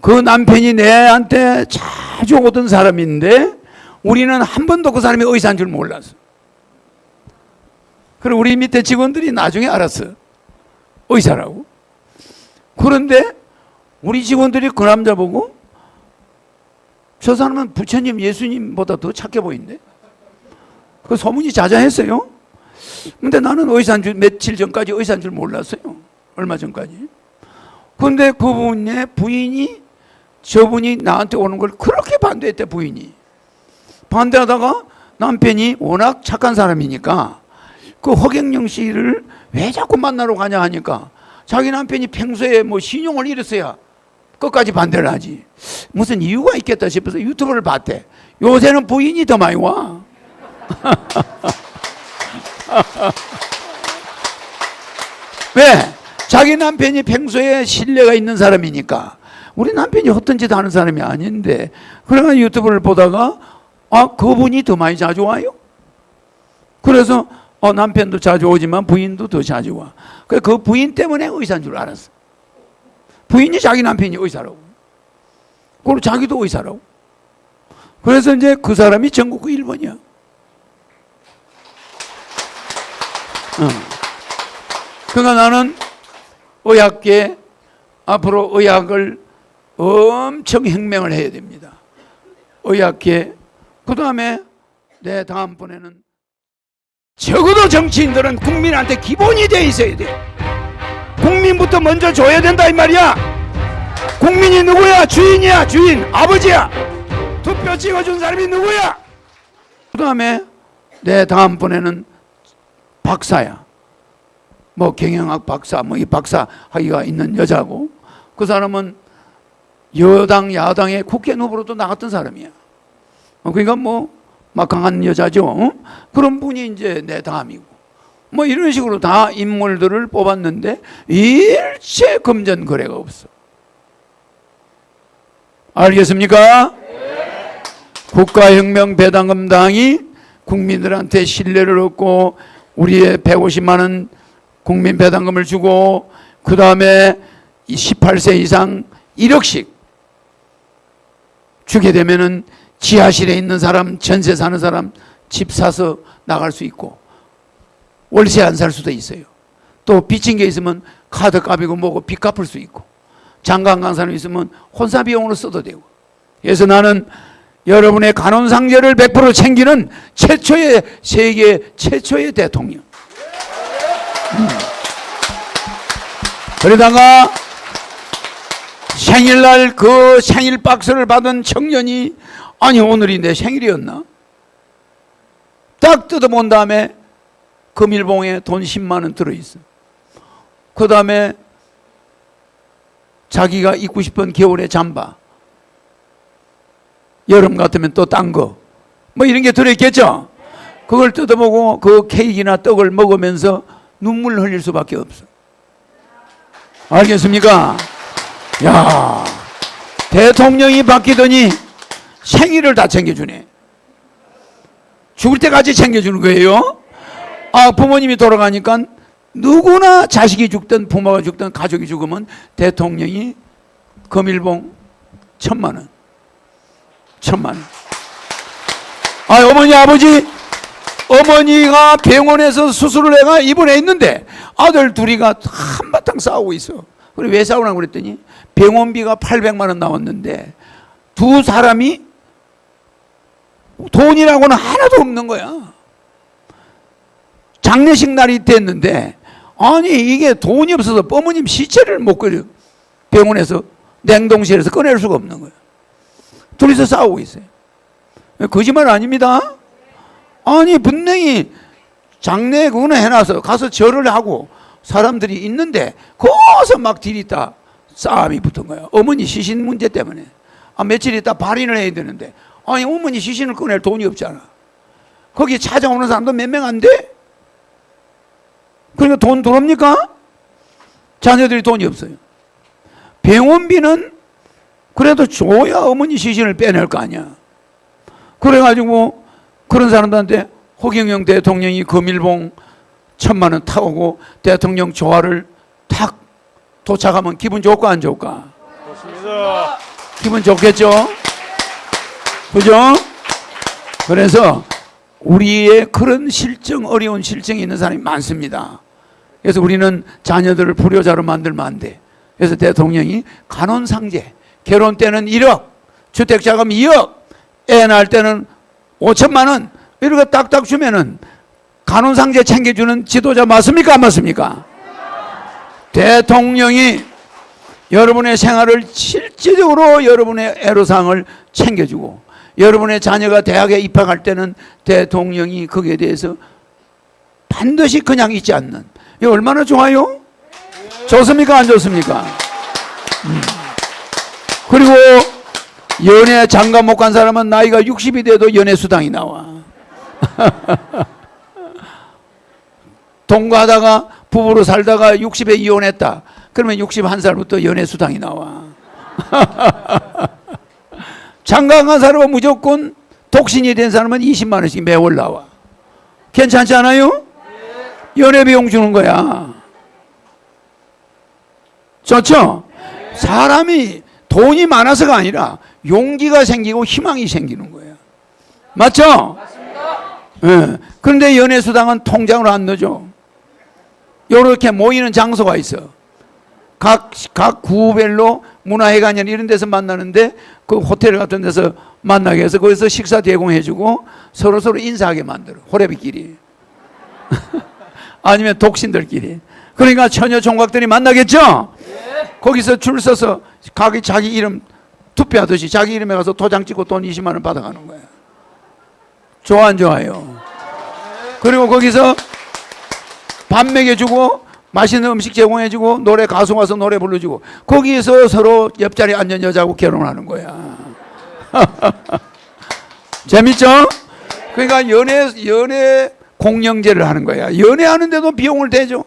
그 남편이 내한테 자주 오던 사람인데 우리는 한 번도 그 사람이 의사인 줄 몰랐어. 그리고 우리 밑에 직원들이 나중에 알았어. 의사라고. 그런데 우리 직원들이 그 남자 보고 저 사람은 부처님 예수님보다 더 착해 보이는데 그 소문이 자자했어요. 근데 나는 의사인 줄 며칠 전까지 의사인 줄 몰랐어요. 얼마 전까지. 그런데 그분의 부인이 저분이 나한테 오는 걸 그렇게 반대했대. 부인이 반대하다가 남편이 워낙 착한 사람이니까 그 허경영 씨를 왜 자꾸 만나러 가냐 하니까 자기 남편이 평소에 뭐 신용을 잃었어야 끝까지 반대를 하지. 무슨 이유가 있겠다 싶어서 유튜브를 봤대. 요새는 부인이 더 많이 와. 왜? 자기 남편이 평소에 신뢰가 있는 사람이니까. 우리 남편이 헛된 짓 하는 사람이 아닌데 그러나 유튜브를 보다가 그분이 더 많이 자주 와요. 그래서 남편도 자주 오지만 부인도 더 자주 와. 그 부인 때문에 의사인 줄 알았어. 부인이 자기 남편이 의사라고. 그리고 자기도 의사라고. 그래서 이제 그 사람이 전국구 1번이야. 그러니까 나는 의학계 앞으로 의학을 엄청 혁명을 해야 됩니다. 의학계. 그 다음에 내 다음번에는 적어도 정치인들은 국민한테 기본이 돼 있어야 돼. 국민부터 먼저 줘야 된다 이 말이야. 국민이 누구야? 주인이야, 주인, 아버지야. 투표 찍어준 사람이 누구야? 그 다음에 내 다음번에는 박사야. 뭐 경영학 박사, 뭐 이 박사 학위가 있는 여자고, 그 사람은 여당 야당의 국회 후보로도 나갔던 사람이야. 그러니까 뭐 막강한 여자죠. 그런 분이 이제 내 다음이고, 뭐 이런 식으로 다 인물들을 뽑았는데 일체 금전 거래가 없어. 알겠습니까? 네. 국가혁명 배당금당이 국민들한테 신뢰를 얻고 우리의 150만 원 국민 배당금을 주고, 그 다음에 18세 이상 1억씩 주게 되면은 지하실에 있는 사람, 전세 사는 사람 집 사서 나갈 수 있고, 월세 안 살 수도 있어요. 또 빚진 게 있으면 카드 값이고 뭐고 빚 갚을 수 있고, 장가 안 간 사람이 있으면 혼사 비용으로 써도 되고. 그래서 나는 여러분의 간혼상제를 100% 챙기는 최초의, 세계 최초의 대통령. 그러다가 생일날 그 생일 박스를 받은 청년이, 아니 오늘이 내 생일이었나? 딱 뜯어본 다음에 금일봉에 돈 10만 원 들어있어. 그 다음에 자기가 입고 싶은 겨울의 잠바, 여름 같으면 또 딴 거, 뭐 이런 게 들어있겠죠. 그걸 뜯어보고 그 케이크나 떡을 먹으면서 눈물 흘릴 수밖에 없어. 알겠습니까? 야, 대통령이 바뀌더니 생일을 다 챙겨주네. 죽을 때까지 챙겨주는 거예요. 부모님이 돌아가니까 누구나 자식이 죽든 부모가 죽든 가족이 죽으면 대통령이 금일봉 1,000만 원. 1,000만 원. 어머니, 아버지, 어머니가 병원에서 수술을 해가 입원해 있는데 아들 둘이가 한바탕 싸우고 있어. 그래, 왜 싸우라고 그랬더니 병원비가 800만 원 나왔는데 두 사람이 돈이라고는 하나도 없는 거야. 장례식 날이 됐는데, 아니 이게 돈이 없어서 어머님 시체를 못 꺼려. 병원에서 냉동실에서 꺼낼 수가 없는 거야. 둘이서 싸우고 있어요. 거짓말 아닙니다. 아니 분명히 장례 그거는 해놔서 가서 절을 하고 사람들이 있는데 거기서 막 들이다 싸움이 붙은 거야. 어머니 시신 문제 때문에. 며칠 있다 발인을 해야 되는데, 아니 어머니 시신을 꺼낼 돈이 없잖아. 거기 찾아오는 사람도 몇 명 안 돼? 그러니까 돈 들어옵니까? 자녀들이 돈이 없어요. 병원비는 그래도 줘야 어머니 시신을 빼낼 거 아니야. 그래가지고 그런 사람들한테 허경영 대통령이 금일봉 1,000만 원 타오고 대통령 조화를 탁 도착하면 기분 좋을까 안 좋을까? 좋습니다. 기분 좋겠죠? 그죠? 그래서 우리의 그런 실정, 어려운 실정이 있는 사람이 많습니다. 그래서 우리는 자녀들을 불효자로 만들면 안 돼. 그래서 대통령이 간혼상제, 결혼 때는 1억, 주택자금 2억, 애 낳을 때는 5천만 원, 이렇게 딱딱 주면은 간혼상제 챙겨주는 지도자 맞습니까? 안 맞습니까? 대통령이 여러분의 생활을 실질적으로 여러분의 애로사항을 챙겨주고, 여러분의 자녀가 대학에 입학할 때는 대통령이 거기에 대해서 반드시 그냥 있지 않는, 이거 얼마나 좋아요? 좋습니까? 안 좋습니까? 그리고 연애 장가 못 간 사람은 나이가 60이 돼도 연애 수당이 나와. 동거하다가 부부로 살다가 60에 이혼했다. 그러면 61살부터 연애 수당이 나와. 장가 간 사람은 무조건 독신이 된 사람은 20만 원씩 매월 나와. 괜찮지 않아요? 연애 비용 주는 거야. 좋죠? 사람이 돈이 많아서가 아니라 용기가 생기고 희망이 생기는 거예요. 맞죠? 예. 그런데 연애수당은 통장으로 안 넣어줘. 이렇게 모이는 장소가 있어. 각 구별로 문화회관이나 이런 데서 만나는데 그 호텔 같은 데서 만나게 해서 거기서 식사 제공해주고 서로 인사하게 만들어. 호래비끼리. 아니면 독신들끼리. 그러니까 처녀 총각들이 만나겠죠? 거기서 줄 서서 자기 이름 투표하듯이 자기 이름에 가서 도장 찍고 돈 20만 원 받아가는 거야. 좋아 안 좋아요? 그리고 거기서 밥 먹여주고 맛있는 음식 제공해주고 노래 가수 와서 노래 불러주고 거기에서 서로 옆자리에 앉은 여자하고 결혼하는 거야. 재밌죠? 그러니까 연애 공영제를 하는 거야. 연애하는데도 비용을 대죠.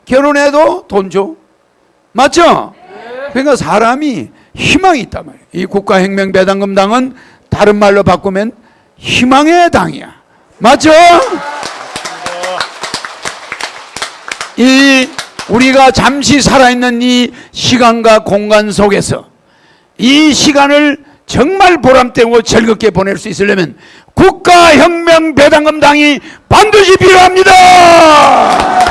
결혼해도 돈 줘. 맞죠? 그러니까 사람이 희망이 있단 말이에요. 이 국가혁명배당금당은 다른 말로 바꾸면 희망의 당이야. 맞죠? 이 우리가 잠시 살아있는 이 시간과 공간 속에서 이 시간을 정말 보람되고 즐겁게 보낼 수 있으려면 국가혁명배당금당이 반드시 필요합니다.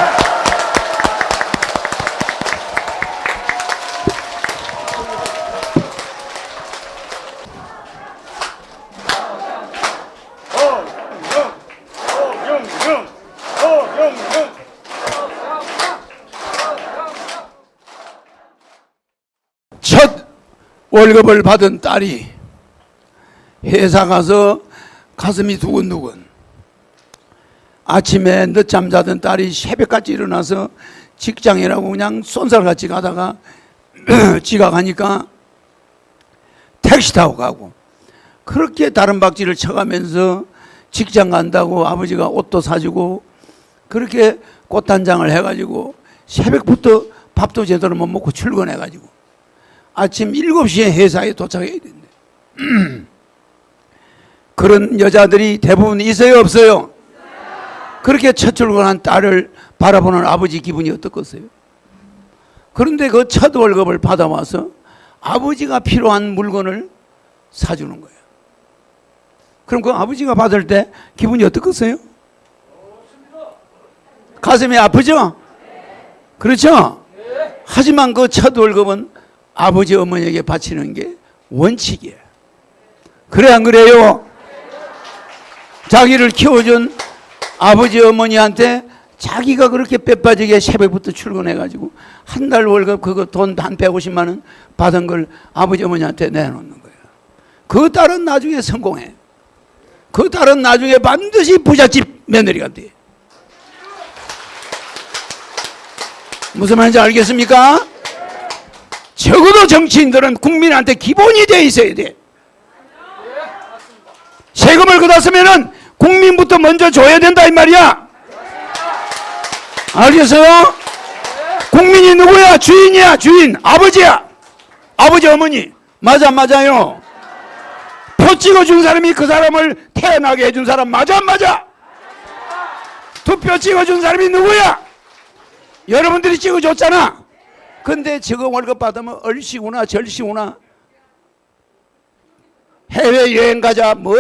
첫 월급을 받은 딸이 회사 가서 가슴이 두근두근, 아침에 늦잠 자던 딸이 새벽같이 일어나서 직장이라고 그냥 쏜살같이 가다가 지각하니까 택시 타고 가고, 그렇게 다른 박질을 쳐가면서 직장 간다고 아버지가 옷도 사주고 그렇게 꽃단장을 해가지고 새벽부터 밥도 제대로 못 먹고 출근해가지고 아침 7시에 회사에 도착해야 된대. 그런 여자들이 대부분 있어요, 없어요? 그렇게 첫 출근한 딸을 바라보는 아버지 기분이 어떻겠어요? 그런데 그 첫 월급을 받아와서 아버지가 필요한 물건을 사주는 거예요. 그럼 그 아버지가 받을 때 기분이 어떻겠어요? 가슴이 아프죠? 그렇죠? 하지만 그 첫 월급은 아버지 어머니에게 바치는 게 원칙이에요. 그래 안 그래요? 자기를 키워준 아버지 어머니한테 자기가 그렇게 빼빠지게 새벽부터 출근해가지고 한 달 월급 그거 돈 한 150만 원 받은 걸 아버지 어머니한테 내놓는 거예요. 그 딸은 나중에 성공해. 그 딸은 나중에 반드시 부잣집 며느리가 돼. 무슨 말인지 알겠습니까? 적어도 정치인들은 국민한테 기본이 돼 있어야 돼. 세금을 걷었으면은 국민부터 먼저 줘야 된다 이 말이야. 알겠어요? 국민이 누구야? 주인이야, 주인. 아버지야. 아버지, 어머니. 맞아, 맞아요. 표 찍어준 사람이 그 사람을 태어나게 해준 사람 맞아, 맞아? 투표 찍어준 사람이 누구야? 여러분들이 찍어줬잖아. 근데 지금 월급 받으면 얼씨구나 절씨구나, 해외여행 가자 뭐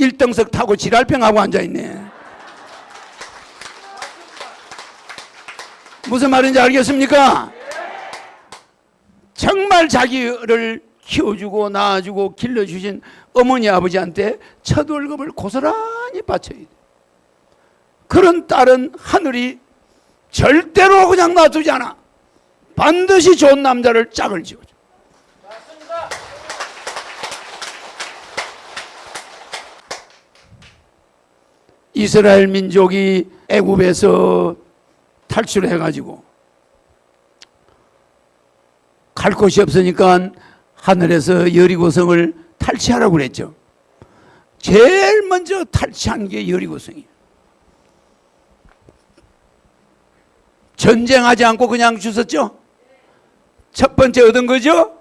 1등석 타고 지랄병하고 앉아있네. 무슨 말인지 알겠습니까? 정말 자기를 키워주고 낳아주고 길러주신 어머니 아버지한테 첫 월급을 고스란히 바쳐야 돼. 그런 딸은 하늘이 절대로 그냥 놔두지 않아. 반드시 좋은 남자를 짝을 지어줘. 맞습니다. 이스라엘 민족이 애굽에서 탈출해가지고 갈 곳이 없으니까 하늘에서 여리고성을 탈취하라고 그랬죠. 제일 먼저 탈취한 게 여리고성이에요. 전쟁하지 않고 그냥 주웠죠. 첫 번째 얻은 거죠.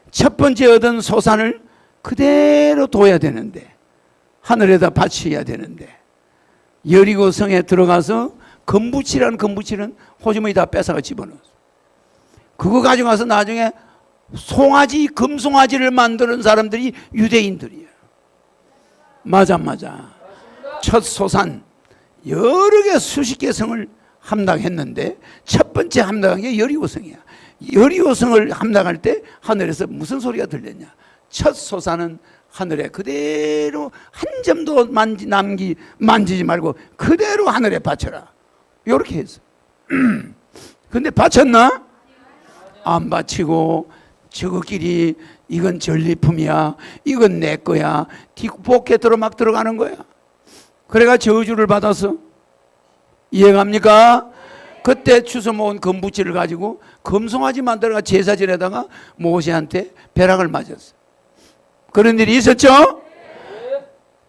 첫 번째 얻은 소산을 그대로 둬야 되는데, 하늘에다 바쳐야 되는데, 여리고성에 들어가서 금붙이라는 금붙이는 호주머니 다 뺏어가 집어넣었어. 그거 가져가서 나중에 송아지, 금송아지를 만드는 사람들이 유대인들이에요. 맞아. 첫 소산 여러 개 수십 개 성을 함락했는데 첫 번째 함락한 게 여리고성이야. 여리고성을 함락할 때 하늘에서 무슨 소리가 들렸냐? 첫 소산은 하늘에 그대로 한 점도 만지지 말고 그대로 하늘에 바쳐라. 이렇게 했어. 근데 바쳤나? 안 바치고 저거끼리 이건 전리품이야, 이건 내 거야, 뒷포켓으로 막 들어가는 거야. 그래가 저주를 받아서 이해갑니까? 그때 주워 모은 금붙이를 가지고 금송아지 만들어가 제사 지내다가 모세한테 벼락을 맞았어. 그런 일이 있었죠?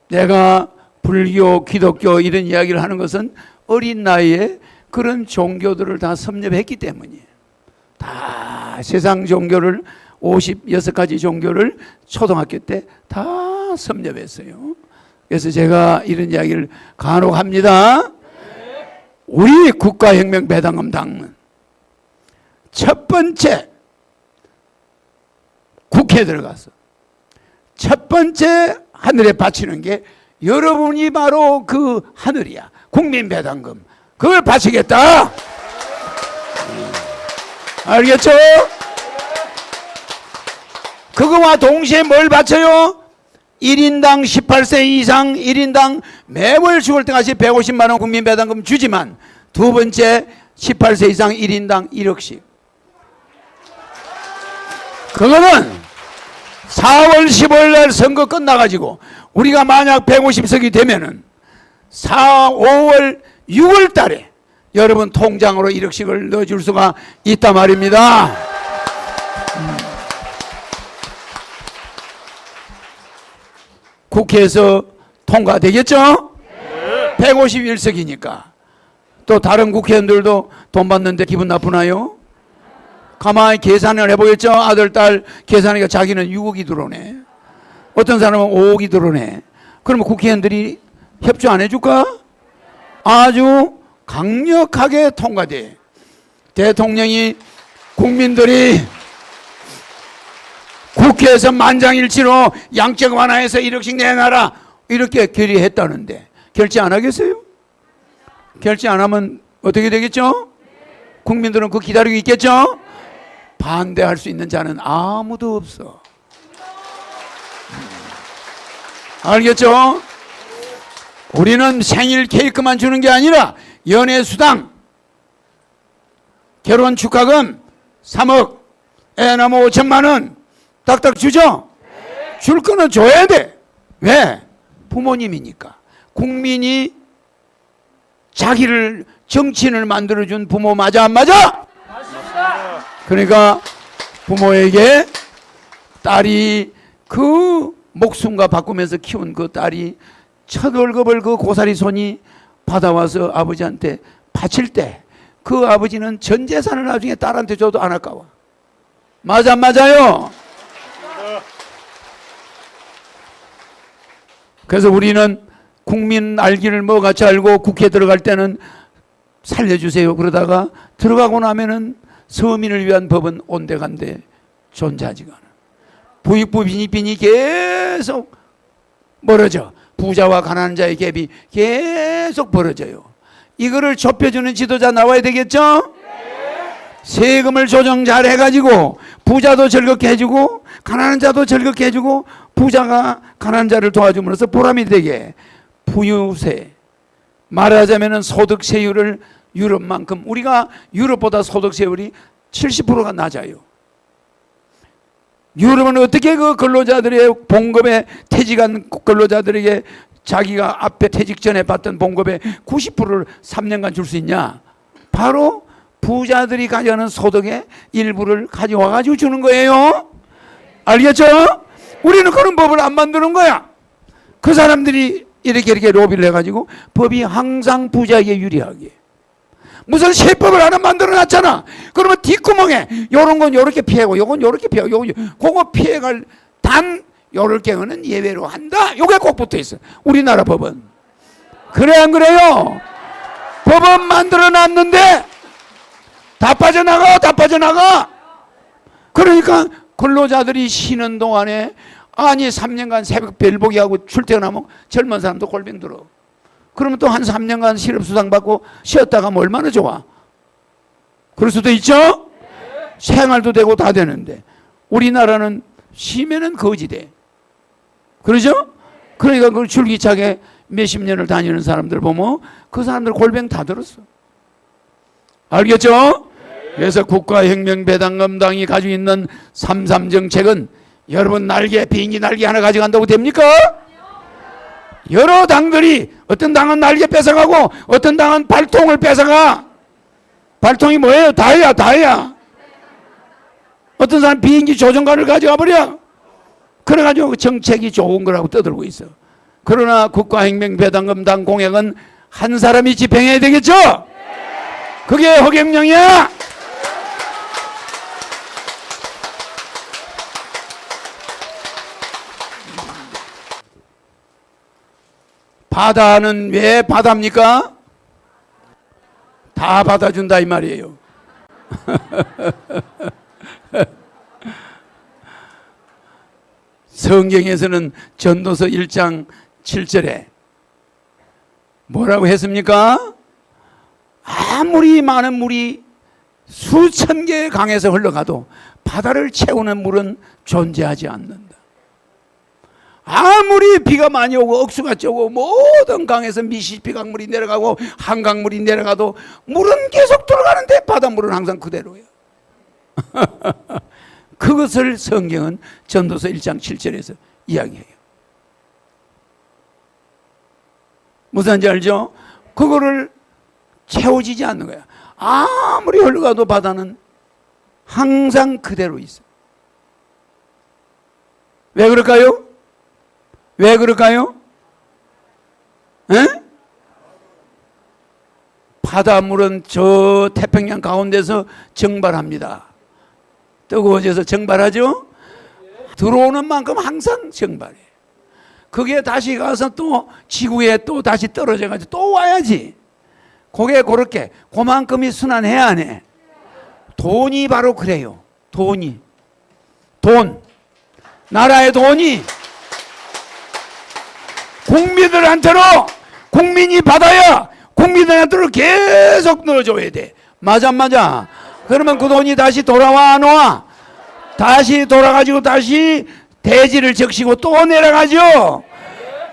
내가 불교, 기독교 이런 이야기를 하는 것은 어린 나이에 그런 종교들을 다 섭렵했기 때문이에요. 다 세상 종교를 56가지 종교를 초등학교 때 다 섭렵했어요. 그래서 제가 이런 이야기를 간혹 합니다. 우리 국가혁명 배당금 당은 첫 번째 국회에 들어가서 첫 번째 하늘에 바치는 게 여러분이 바로 그 하늘이야. 국민배당금 그걸 바치겠다. 알겠죠? 그거와 동시에 뭘 바쳐요? 1인당 18세 이상 1인당 매월 죽을 때까지 150만 원 국민배당금 주지만 두 번째 18세 이상 1인당 1억씩. 그거는 4월 15일 날 선거 끝나가지고 우리가 만약 150석이 되면은 5월 6월 달에 여러분 통장으로 1억씩을 넣어줄 수가 있단 말입니다. 국회에서 통과되겠죠? 151석이니까. 또 다른 국회의원들도 돈 받는데 기분 나쁘나요? 가만히 계산을 해보겠죠? 아들, 딸 계산하니까 자기는 6억이 들어오네. 어떤 사람은 5억이 들어오네. 그러면 국회의원들이 협조 안 해줄까? 아주 강력하게 통과돼. 대통령이 국민들이 국회에서 만장일치로 양적 완화해서 1억씩 내놔라 이렇게 결의했다는데 결제 안 하겠어요? 결제 안 하면 어떻게 되겠죠? 국민들은 그거 기다리고 있겠죠? 반대할 수 있는 자는 아무도 없어. 알겠죠? 우리는 생일 케이크만 주는 게 아니라 연애수당, 결혼 축하금 3억, 애나무 5천만 원 딱딱 주죠? 줄 거는 줘야 돼. 왜? 부모님이니까. 국민이 자기를 정치인을 만들어준 부모 맞아 안 맞아? 맞습니다. 그러니까 부모에게 딸이 그 목숨과 바꾸면서 키운 그 딸이 첫 월급을 그 고사리 손이 받아와서 아버지한테 바칠 때 그 아버지는 전 재산을 나중에 딸한테 줘도 안 아까워. 맞아 안 맞아요? 그래서 우리는 국민 알기를 뭐같이 알고 국회에 들어갈 때는 살려주세요. 그러다가 들어가고 나면은 서민을 위한 법은 온데간데 존재하지가 않아. 부익부 빈익빈이 계속 멀어져. 부자와 가난한 자의 갭이 계속 벌어져요. 이거를 좁혀주는 지도자 나와야 되겠죠? 세금을 조정 잘 해가지고 부자도 즐겁게 해주고 가난한 자도 즐겁게 해주고 부자가 가난한 자를 도와줌으로써 보람이 되게 부유세, 말하자면 소득세율을 유럽만큼, 우리가 유럽보다 소득세율이 70%가 낮아요. 유럽은 어떻게 그 근로자들의 봉급에 퇴직한 근로자들에게 자기가 앞에 퇴직 전에 받던 봉급의 90%를 3년간 줄 수 있냐? 바로 부자들이 가져가는 소득의 일부를 가져와 가지고 주는 거예요. 알겠죠? 우리는 그런 법을 안 만드는 거야. 그 사람들이 이렇게 로비를 해가지고 법이 항상 부자에게 유리하게. 무슨 세법을 하나 만들어 놨잖아. 그러면 뒷구멍에 요런 건 요렇게 피하고 요건 요렇게 피하고 요건 그거 피해갈 단 요럴 경우는 예외로 한다. 요게 꼭 붙어 있어. 우리나라 법은. 그래 안 그래요? 법은 만들어 놨는데 다 빠져나가, 다 빠져나가. 그러니까 근로자들이 쉬는 동안에 아니 3년간 새벽 별보기 하고 출퇴근하면 젊은 사람도 골병 들어. 그러면 또 한 3년간 실업수당 받고 쉬었다가 뭐 얼마나 좋아. 그럴 수도 있죠. 생활도 되고 다 되는데 우리나라는 쉬면은 거지 돼. 그러죠? 그러니까 그 줄기차게 몇십 년을 다니는 사람들 보면 그 사람들 골병 다 들었어. 알겠죠? 그래서 국가혁명배당금당이 가지고 있는 3.3 정책은 여러분 날개, 비행기 날개 하나 가져간다고 됩니까? 여러 당들이 어떤 당은 날개 뺏어가고 어떤 당은 발통을 뺏어가. 발통이 뭐예요? 다이야, 다이야. 어떤 사람 비행기 조종관을 가져가 버려. 그래가지고 정책이 좋은 거라고 떠들고 있어. 그러나 국가혁명배당금당 공약은 한 사람이 집행해야 되겠죠? 그게 허경영이야. 바다는 왜 바다입니까? 다 받아준다 이 말이에요. 성경에서는 전도서 1장 7절에 뭐라고 했습니까? 아무리 많은 물이 수천 개의 강에서 흘러가도 바다를 채우는 물은 존재하지 않는다. 아무리 비가 많이 오고 억수가 쩌고 모든 강에서 미시시피 강물이 내려가고 한강물이 내려가도 물은 계속 들어가는데 바닷물은 항상 그대로예요. 그것을 성경은 전도서 1장 7절에서 이야기해요. 무슨 말인지 알죠? 그거를 채워지지 않는 거야. 아무리 흘러가도 바다는 항상 그대로 있어. 왜 그럴까요? 왜 그럴까요? 에? 바닷물은 저 태평양 가운데서 증발합니다. 뜨거워져서 증발하죠? 들어오는 만큼 항상 증발해. 그게 다시 가서 또 지구에 또 다시 떨어져가지고 또 와야지. 그게 그렇게 그만큼이 순환해야 안 해. 돈이 바로 그래요. 돈이. 돈. 나라의 돈이 국민들한테로 국민이 받아야 국민들한테로 계속 넣어줘야 돼. 맞아 안 맞아? 그러면 그 돈이 다시 돌아와 안 와? 다시 돌아가지고 다시 대지를 적시고 또 내려가죠.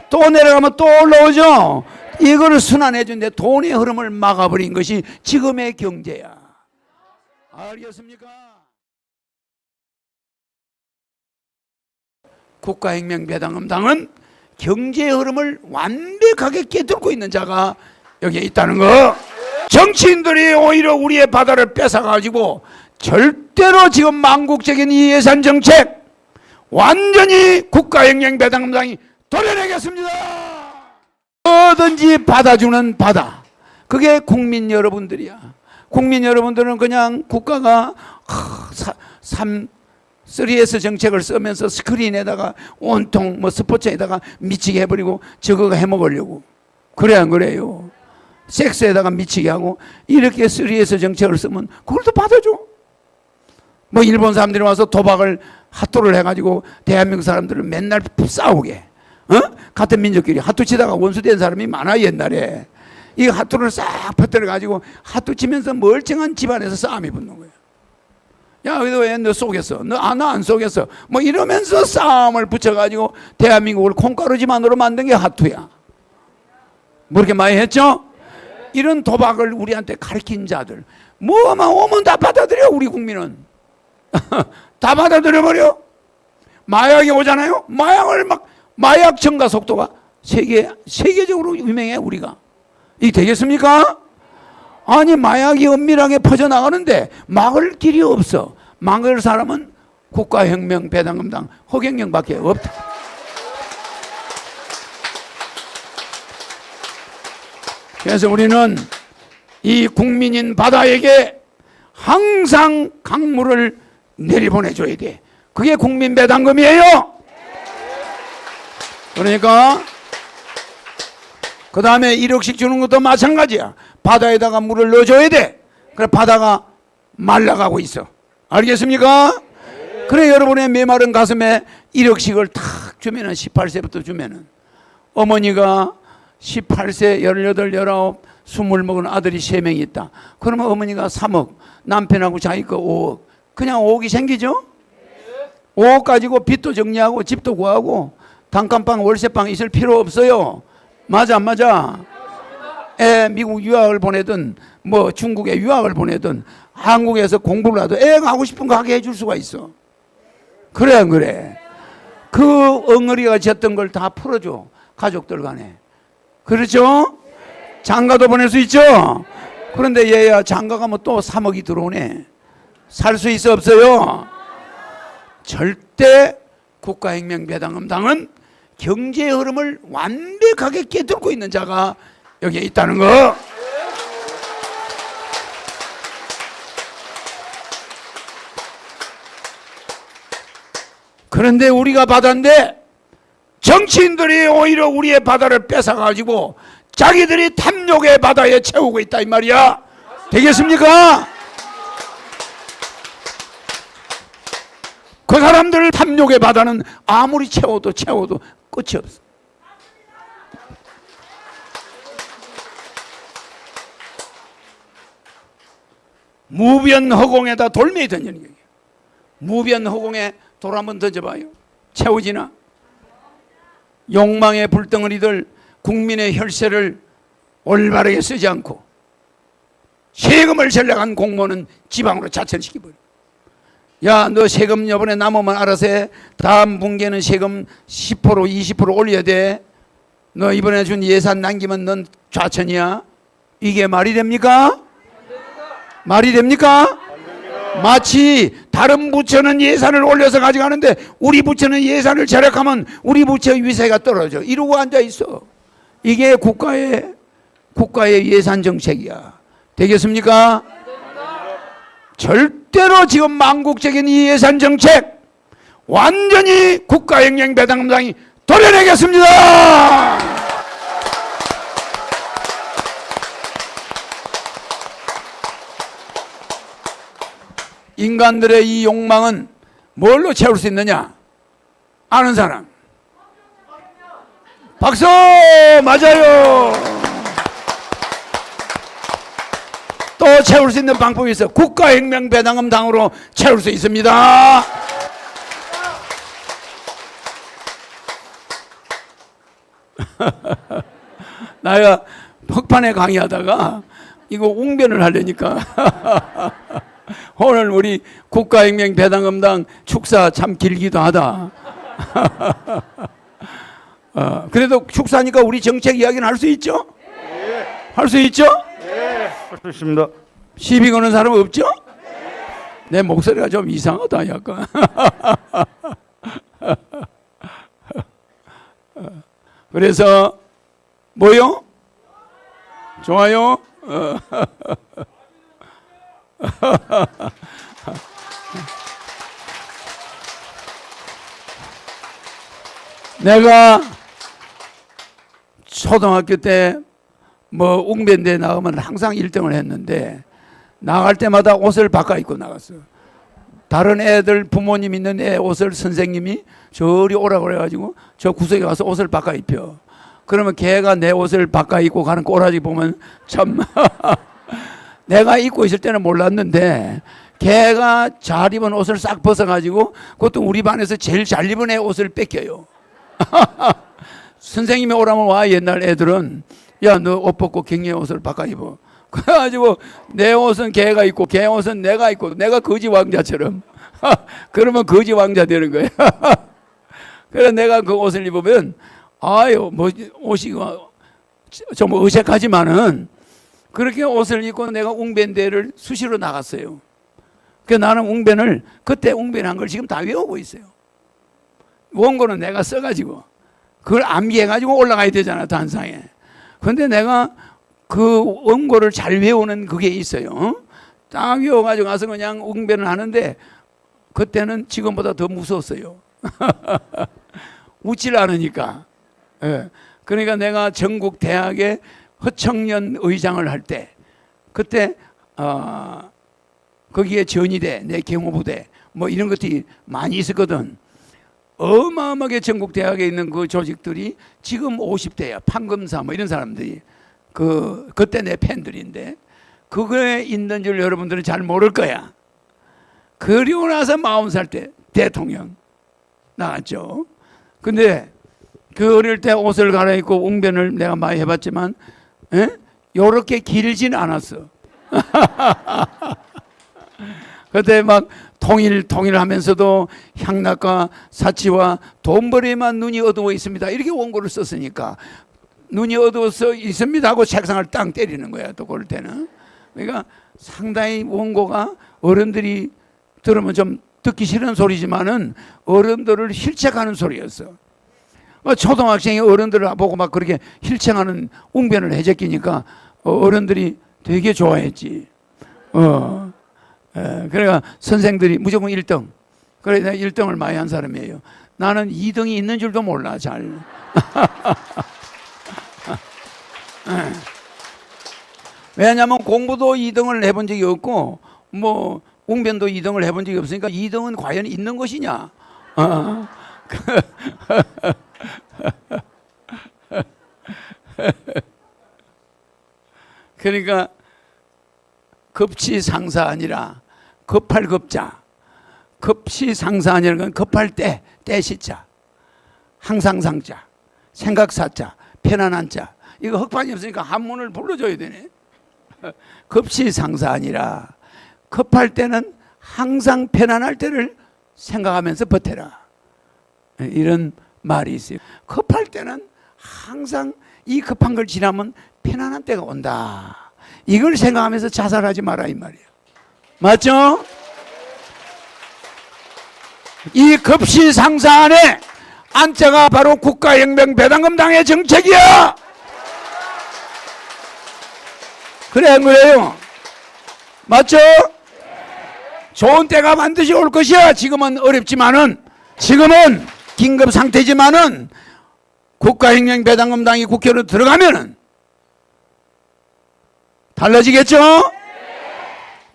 또 내려가면 또 올라오죠. 이거를 순환해 준데 돈의 흐름을 막아버린 것이 지금의 경제야. 알겠습니까? 국가혁명배당금당은 경제의 흐름을 완벽하게 깨뚫고 있는 자가 여기에 있다는 거. 정치인들이 오히려 우리의 바다를 뺏어가지고 절대로 지금 망국적인 이 예산 정책 완전히 국가혁명배당금당이 도려내겠습니다. 뭐든지 받아주는 바다. 그게 국민 여러분들이야. 국민 여러분들은 그냥 국가가 3S 정책을 쓰면서 스크린에다가 온통 뭐 스포츠에다가 미치게 해버리고 저거 해먹으려고. 그래 안 그래요? 섹스에다가 미치게 하고 이렇게 3S 정책을 쓰면 그걸 또 받아줘. 뭐 일본 사람들이 와서 도박을 핫도를 해가지고 대한민국 사람들을 맨날 싸우게. 같은 민족끼리 핫도 치다가 원수된 사람이 많아 옛날에. 이 핫도를 싹 퍼뜨려가지고 핫도 치면서 멀쩡한 집안에서 싸움이 붙는 거야. 야, 너 왜 너 쏘겠어? 나 안 쏘겠어? 뭐 이러면서 싸움을 붙여가지고 대한민국을 콩가루지만으로 만든 게 핫도야. 뭐 이렇게 많이 했죠? 이런 도박을 우리한테 가르친 자들 뭐만 오면 다 받아들여. 우리 국민은 다 받아들여버려. 마약이 오잖아요. 마약을 막 마약 증가 속도가 세계적으로 유명해. 우리가 이게 되겠습니까? 아니 마약이 은밀하게 퍼져나가는데 막을 길이 없어. 막을 사람은 국가혁명배당금당 허경영밖에 없다. 그래서 우리는 이 국민인 바다에게 항상 강물을 내려보내줘야 돼. 그게 국민배당금이에요. 그러니까 그 다음에 1억씩 주는 것도 마찬가지야. 바다에다가 물을 넣어줘야 돼. 그래 바다가 말라가고 있어. 알겠습니까? 그래 여러분의 메마른 가슴에 1억씩을 탁 주면은 18세부터 주면은 어머니가 18세, 18, 19, 20 먹은 아들이 3명이 있다. 그러면 어머니가 3억, 남편하고 자기 거 5억. 그냥 5억이 생기죠? 5억 가지고 빚도 정리하고 집도 구하고 단칸방, 월세방 있을 필요 없어요. 맞아 안 맞아? 애 미국 유학을 보내든 뭐 중국에 유학을 보내든 한국에서 공부를 하든 애가 하고 싶은 거 하게 해줄 수가 있어. 그래 안 그래? 그 엉어리가 졌던 걸 다 풀어줘. 가족들 간에. 그렇죠? 장가도 보낼 수 있죠? 그런데 얘야 장가 가면 또 3억이 들어오네. 살 수 있어 없어요? 절대 국가혁명배당금당은 경제의 흐름을 완벽하게 깨뚫고 있는 자가 여기에 있다는 거. 그런데 우리가 바다인데 정치인들이 오히려 우리의 바다를 뺏어가지고 자기들이 탐욕의 바다에 채우고 있다 이 말이야. 되겠습니까? 그 사람들 탐욕의 바다는 아무리 채워도 끝이 없어. 무변허공에다 돌멩이 던지는 거예요. 무변허공에 돌 한번 던져봐요. 채워지나? 욕망의 불덩어리들 국민의 혈세를 올바르게 쓰지 않고 세금을 전략한 공무원은 지방으로 자천시켜버려. 야, 너 세금 이번에 남으면 알아서 해. 다음 분기에는 세금 10% 20% 올려야 돼. 너 이번에 준 예산 남기면 넌 좌천이야. 이게 말이 됩니까? 말이 됩니까? 마치 다른 부처는 예산을 올려서 가져가는데 우리 부처는 예산을 절약하면 우리 부처의 위세가 떨어져. 이러고 앉아 있어. 이게 국가의 예산 정책이야. 되겠습니까? 절대로 지금 망국적인 이 예산 정책 완전히 국가혁명배당금당이 도려내겠습니다. 인간들의 이 욕망은 뭘로 채울 수 있느냐? 아는 사람? 박수! 맞아요. 또 채울 수 있는 방법이 있어. 국가혁명배당금당으로 채울 수 있습니다. 나야 퍽판에 강의하다가 이거 웅변을 하려니까 오늘 우리 국가혁명배당금당 축사 참 길기도 하다. 그래도 축사니까 우리 정책 이야기는 할 수 있죠? 할 수 있죠? 좋습니다. 시비 거는 사람 없죠? 내 목소리가 좀 이상하다 약간. 그래서 뭐요? 좋아요? 내가 초등학교 때 뭐 웅변대에 나가면 항상 1등을 했는데 나갈 때마다 옷을 바꿔 입고 나갔어. 다른 애들 부모님 있는 애 옷을 선생님이 저리 오라고 그래가지고 저 구석에 가서 옷을 바꿔 입혀. 그러면 걔가 내 옷을 바꿔 입고 가는 꼬라지 보면 참 내가 입고 있을 때는 몰랐는데 걔가 잘 입은 옷을 싹 벗어가지고 그것도 우리 반에서 제일 잘 입은 애 옷을 뺏겨요. 선생님이 오라면 와. 옛날 애들은 야, 너 옷 벗고 경례 옷을 바꿔 입어. 그래가지고 내 옷은 걔가 입고 걔 옷은 내가 입고 내가 거지 왕자처럼 그러면 거지 왕자 되는 거야. 그래서 내가 그 옷을 입으면 아유 뭐 옷이 좀 어색하지만은 그렇게 옷을 입고 내가 웅변대를 수시로 나갔어요. 그래서 나는 웅변을 그때 웅변한 걸 지금 다 외우고 있어요. 원고는 내가 써가지고 그걸 암기해가지고 올라가야 되잖아 단상에. 그런데 내가 그 원고를 잘 외우는 그게 있어요. 딱 외워가지고 가서 그냥 웅변을 하는데 그때는 지금보다 더 무서웠어요. 웃질 않으니까. 예. 그러니까 내가 전국 대학에 허청년 의장을 할 때 그때 거기에 전위대, 내 경호부대 뭐 이런 것들이 많이 있었거든. 어마어마하게 전국 대학에 있는 그 조직들이 지금 50대야. 판검사 뭐 이런 사람들이 그때 내 팬들인데 그거에 있는 줄 여러분들은 잘 모를 거야. 그리고 나서 40살 때 대통령 나갔죠. 근데 그 어릴 때 옷을 갈아입고 웅변을 내가 많이 해봤지만 요렇게 길진 않았어. 그때 막 통일하면서도 향락과 사치와 돈벌이만 눈이 어두워 있습니다. 이렇게 원고를 썼으니까 눈이 어두워서 있습니다 하고 책상을 땅 때리는 거야. 또 그럴 때는. 그러니까 상당히 원고가 어른들이 들으면 좀 듣기 싫은 소리지만은 어른들을 힐책하는 소리였어. 초등학생이 어른들을 보고 막 그렇게 힐책하는 웅변을 해제끼니까 어른들이 되게 좋아했지. 그러니까 선생들이 무조건 1등. 그래 내가 1등을 많이 한 사람이에요. 나는 2등이 있는 줄도 몰라 잘. 왜냐하면 공부도 2등을 해본 적이 없고 뭐 웅변도 2등을 해본 적이 없으니까 2등은 과연 있는 것이냐. 그러니까 급치상사 아니라 급할 급자. 급치상사 아니라 급할 때 시자. 항상 상자. 생각사자. 편안한 자. 이거 흑판이 없으니까 한문을 불러줘야 되네. 급치상사 아니라 급할 때는 항상 편안할 때를 생각하면서 버텨라. 이런 말이 있어요. 급할 때는 항상 이 급한 걸 지나면 편안한 때가 온다. 이걸 생각하면서 자살하지 마라 이 말이에요. 맞죠? 이 급시상사 안에 안자가 바로 국가혁명배당금당의 정책이야. 그래 안 그래요? 맞죠? 좋은 때가 반드시 올 것이야. 지금은 어렵지만은 지금은 긴급 상태지만은 국가혁명배당금당이 국회로 들어가면은 달라지겠죠?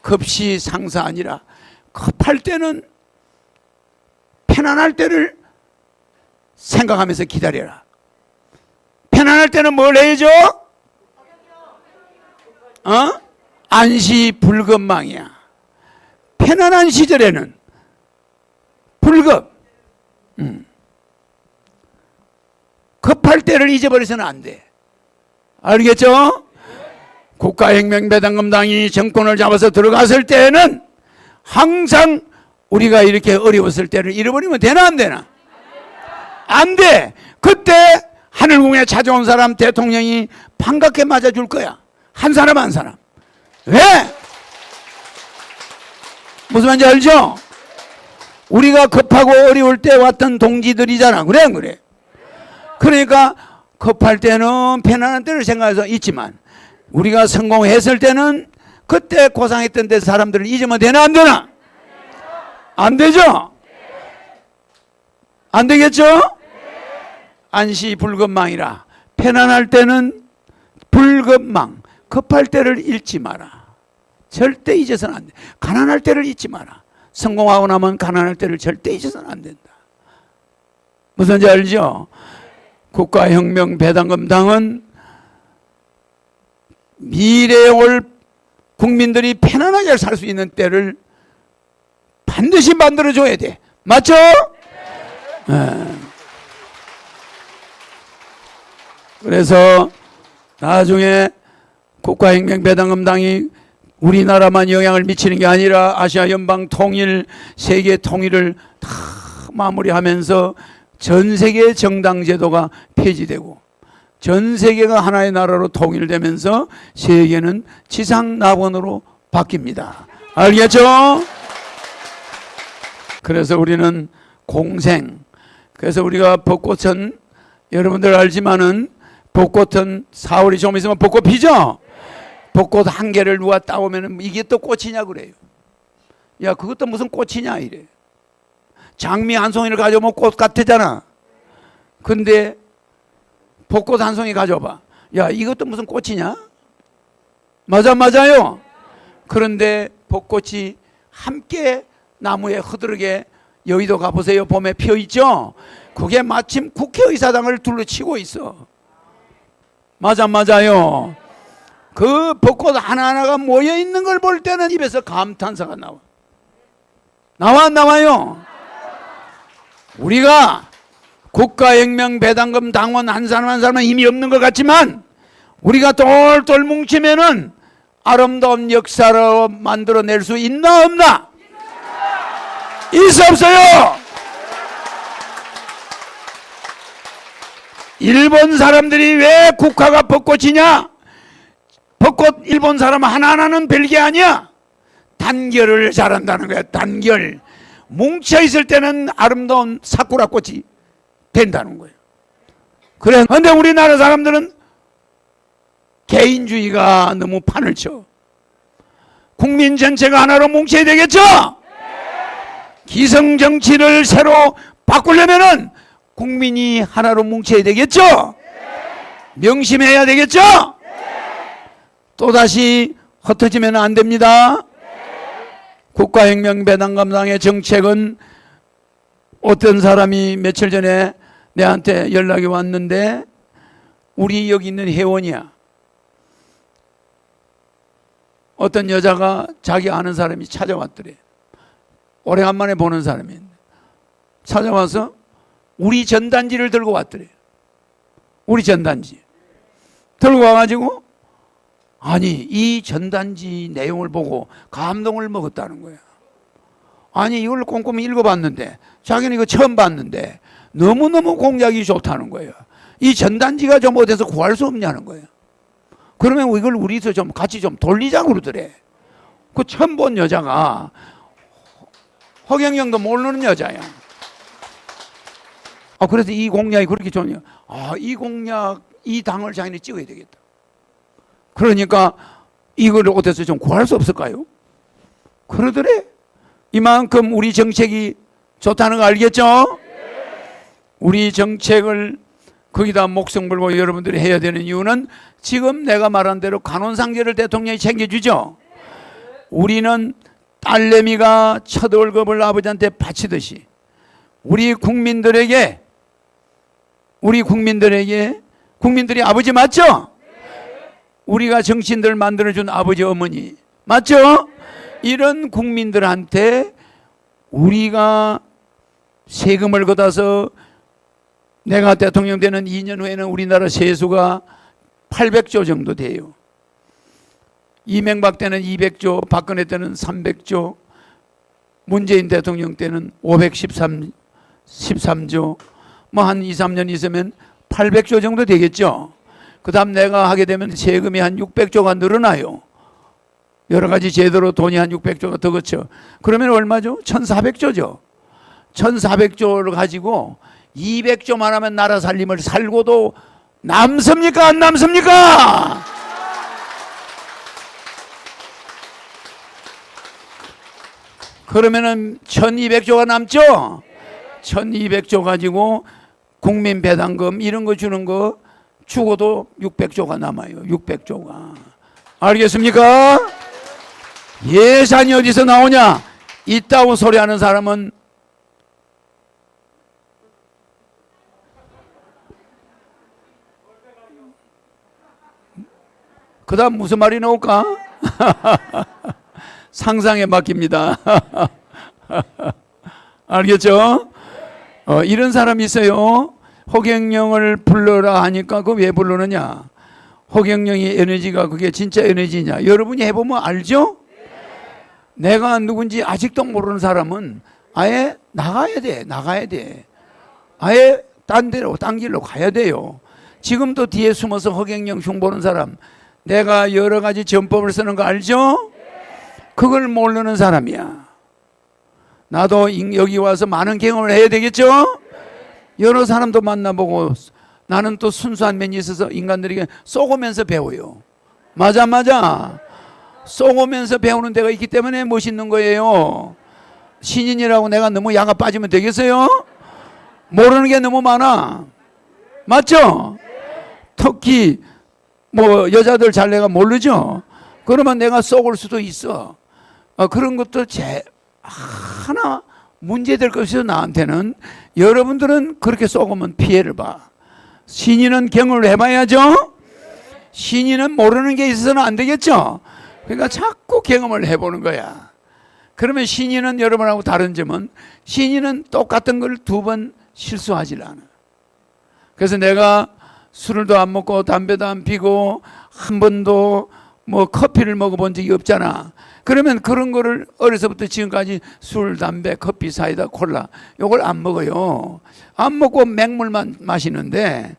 급시상사 아니라 급할 때는 편안할 때를 생각하면서 기다려라. 편안할 때는 뭘 해야죠? 안시불급망이야. 편안한 시절에는 불급. 급할 때를 잊어버려서는 안 돼. 알겠죠? 국가혁명배당금당이 정권을 잡아서 들어갔을 때는 항상 우리가 이렇게 어려웠을 때를 잃어버리면 되나 안 되나? 안 돼. 그때 하늘궁에 찾아온 사람 대통령이 반갑게 맞아줄 거야. 한 사람 한 사람. 왜? 무슨 말인지 알죠? 우리가 급하고 어려울 때 왔던 동지들이잖아. 그래 안 그래? 그러니까 급할 때는 편안한 때를 생각해서 있지만 우리가 성공했을 때는 그때 고생했던 데 사람들을 잊으면 되나 안 되나? 안 되죠? 안 되겠죠? 안시불급망이라. 편안할 때는 불급망. 급할 때를 잊지 마라. 절대 잊어서는 안 돼. 가난할 때를 잊지 마라. 성공하고 나면 가난할 때를 절대 잊어서는 안 된다. 무슨 말인지 알죠? 국가혁명배당금당은 미래에 올 국민들이 편안하게 살 수 있는 때를 반드시 만들어줘야 돼. 맞죠? 그래서 나중에 국가혁명배당금당이 우리나라만 영향을 미치는 게 아니라 아시아 연방 통일, 세계 통일을 다 마무리하면서 전 세계 정당 제도가 폐지되고 전 세계가 하나의 나라로 통일되면서 세계는 지상낙원으로 바뀝니다. 알겠죠? 그래서 우리는 공생. 그래서 우리가 벚꽃은 여러분들 알지만은 벚꽃은 4월이 좀 있으면 벚꽃 피죠? 벚꽃 한 개를 누가 따오면 이게 또 꽃이냐 그래요. 야 그것도 무슨 꽃이냐 이래. 장미 한 송이를 가져오면 꽃 같았잖아. 근데 벚꽃 한 송이 가져봐. 야, 이것도 무슨 꽃이냐? 맞아요. 그런데 벚꽃이 함께 나무에 흐드르게 여의도 가보세요. 봄에 펴 있죠? 그게 마침 국회의사당을 둘러치고 있어. 맞아요. 그 벚꽃 하나하나가 모여 있는 걸 볼 때는 입에서 감탄사가 나와요. 우리가 국가혁명 배당금 당원 한 사람 한 사람은 힘이 없는 것 같지만 우리가 똘똘 뭉치면은 아름다운 역사로 만들어낼 수 있나 없나? 있어 없어요? 일본 사람들이 왜 국화가 벚꽃이냐? 벚꽃 일본 사람 하나하나는 별게 아니야. 단결을 잘한다는 거야. 단결. 뭉쳐 있을 때는 아름다운 사쿠라 꽃이 된다는 거예요. 그래. 근데 우리나라 사람들은 개인주의가 너무 판을 쳐. 국민 전체가 하나로 뭉쳐야 되겠죠? 기성 정치를 새로 바꾸려면은 국민이 하나로 뭉쳐야 되겠죠? 명심해야 되겠죠? 또다시 흩어지면 안 됩니다. 국가혁명 배당감당의 정책은 어떤 사람이 며칠 전에 내한테 연락이 왔는데 우리 여기 있는 회원이야. 어떤 여자가 자기 아는 사람이 찾아왔더래. 오래간만에 보는 사람인데 찾아와서 우리 전단지를 들고 왔더래. 우리 전단지 들고 와가지고 아니 이 전단지 내용을 보고 감동을 먹었다는 거야. 아니 이걸 꼼꼼히 읽어봤는데 자기는 이거 처음 봤는데 너무너무 공약이 좋다는 거예요. 이 전단지가 좀 어디서 구할 수 없냐는 거예요. 그러면 이걸 우리서 좀 같이 좀 돌리자고 그러더래. 그 처음 본 여자가 허경영도 모르는 여자야. 그래서 이 공약이 그렇게 좋냐. 이 공약, 이 당을 자기는 찍어야 되겠다. 그러니까 이걸 어디서 좀 구할 수 없을까요? 그러더래. 이만큼 우리 정책이 좋다는 거 알겠죠? 우리 정책을 거기다 목숨 걸고 여러분들이 해야 되는 이유는 지금 내가 말한 대로 간혼상제를 대통령이 챙겨주죠. 우리는 딸내미가 첫 월급을 아버지한테 바치듯이 우리 국민들이 아버지 맞죠? 우리가 정치인들 만들어준 아버지 어머니 맞죠? 이런 국민들한테 우리가 세금을 걷어서 내가 대통령 되는 2년 후에는 우리나라 세수가 800조 정도 돼요. 이명박 때는 200조, 박근혜 때는 300조, 문재인 대통령 때는 513조, 뭐 한 2, 3년 있으면 800조 정도 되겠죠. 그 다음 내가 하게 되면 세금이 한 600조가 늘어나요. 여러 가지 제도로 돈이 한 600조가 더 거쳐. 그러면 얼마죠? 1400조죠. 1400조를 가지고 200조만 하면 나라 살림을 살고도 남습니까? 안 남습니까? 그러면은 1200조가 남죠? 1200조 가지고 국민 배당금 이런 거 주는 거 죽어도 600조가 남아요. 600조가. 알겠습니까? 예산이 어디서 나오냐? 있다고 소리하는 사람은 그 다음 무슨 말이 나올까? 상상에 맡깁니다. 알겠죠? 이런 사람이 있어요. 허경영을 불러라 하니까 그 왜 부르느냐? 허경영의 에너지가 그게 진짜 에너지냐? 여러분이 해보면 알죠? 내가 누군지 아직도 모르는 사람은 아예 나가야 돼. 아예 딴 길로 가야 돼요. 지금도 뒤에 숨어서 허경영 흉보는 사람, 내가 여러 가지 전법을 쓰는 거 알죠? 그걸 모르는 사람이야. 나도 여기 와서 많은 경험을 해야 되겠죠? 여러 사람도 만나보고 나는 또 순수한 면이 있어서 인간들에게 쏘고면서 배워요. 맞아. 쏘고면서 배우는 데가 있기 때문에 멋있는 거예요. 신인이라고 내가 너무 야가 빠지면 되겠어요? 모르는 게 너무 많아. 맞죠? 특히 뭐 여자들 잘내가 모르죠. 그러면 내가 쏘을 수도 있어. 그런 것도 하나 문제될 것이죠. 나한테는. 여러분들은 그렇게 쏘으면 피해를 봐. 신인은 경험을 해봐야죠. 신인은 모르는 게 있어서는 안 되겠죠. 그러니까 자꾸 경험을 해보는 거야. 그러면 신인은 여러분하고 다른 점은 신인은 똑같은 걸 두 번 실수하질 않아. 그래서 내가 술도 안 먹고 담배도 안 피고 한 번도 뭐 커피를 먹어본 적이 없잖아. 그러면 그런 거를 어려서부터 지금까지 술, 담배, 커피, 사이다, 콜라 요걸 안 먹어요. 안 먹고 맹물만 마시는데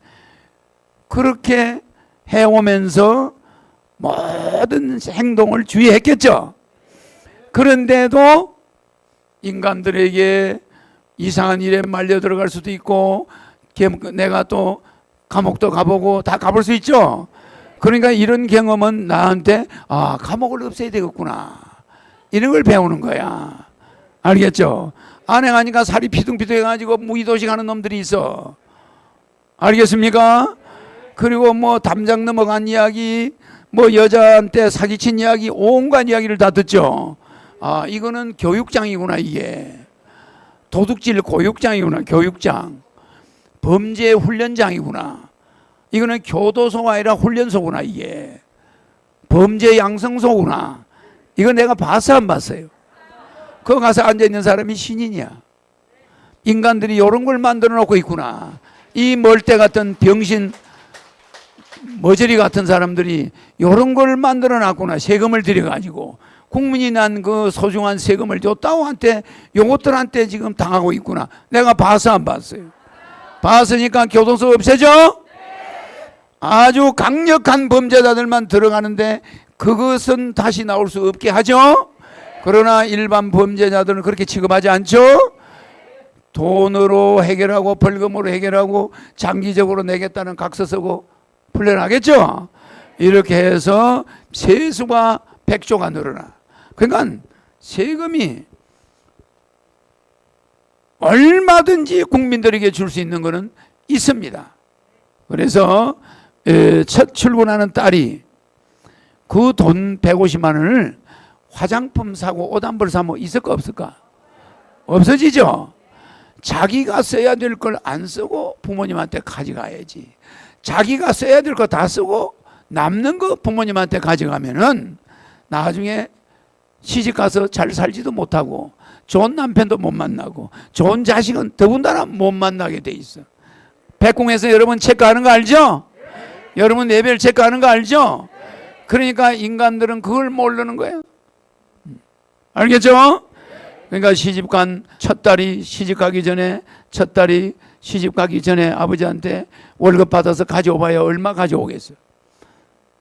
그렇게 해오면서 모든 행동을 주의했겠죠. 그런데도 인간들에게 이상한 일에 말려 들어갈 수도 있고 내가 또 감옥도 가보고 다 가볼 수 있죠. 그러니까 이런 경험은 나한테 감옥을 없애야 되겠구나 이런 걸 배우는 거야. 알겠죠? 안에 가니까 살이 피둥피둥 해가지고 무의도식 하는 놈들이 있어. 알겠습니까? 그리고 뭐 담장 넘어간 이야기, 뭐 여자한테 사기친 이야기, 온갖 이야기를 다 듣죠. 이거는 교육장이구나. 이게 도둑질 교육장이구나. 교육장. 범죄 훈련장이구나. 이거는 교도소가 아니라 훈련소구나. 이게 범죄 양성소구나. 이거 내가 봤어 안 봤어요? 거기 가서 앉아있는 사람이 신인이야. 인간들이 이런 걸 만들어 놓고 있구나. 이 멀대 같은 병신 머저리 같은 사람들이 이런 걸 만들어 놨구나. 세금을 들여가지고 국민이 난 그 소중한 세금을 요따오한테 요것들한테 지금 당하고 있구나. 내가 봐서 안 봤어요? 봤으니까 교도소 없애죠? 아주 강력한 범죄자들만 들어가는데 그것은 다시 나올 수 없게 하죠. 그러나 일반 범죄자들은 그렇게 취급하지 않죠. 돈으로 해결하고 벌금으로 해결하고 장기적으로 내겠다는 각서 쓰고 풀려나겠죠. 이렇게 해서 세수가 100조가 늘어나. 그러니까 세금이 얼마든지 국민들에게 줄 수 있는 것은 있습니다. 그래서 첫 출근하는 딸이 그 돈 150만 원을 화장품 사고 옷 한 벌 사면 있을까 없을까? 없어지죠. 자기가 써야 될 걸 안 쓰고 부모님한테 가져가야지. 자기가 써야 될 거 다 쓰고 남는 거 부모님한테 가져가면은 나중에 시집 가서 잘 살지도 못하고 좋은 남편도 못 만나고 좋은 자식은 더군다나 못 만나게 돼 있어. 백궁에서 여러분 체크하는 거 알죠? 여러분 레벨 체크하는 거 알죠? 그러니까 인간들은 그걸 모르는 거예요. 알겠죠? 그러니까 시집간 첫딸이 시집가기 전에 아버지한테 월급 받아서 가져와봐야 얼마 가져오겠어요.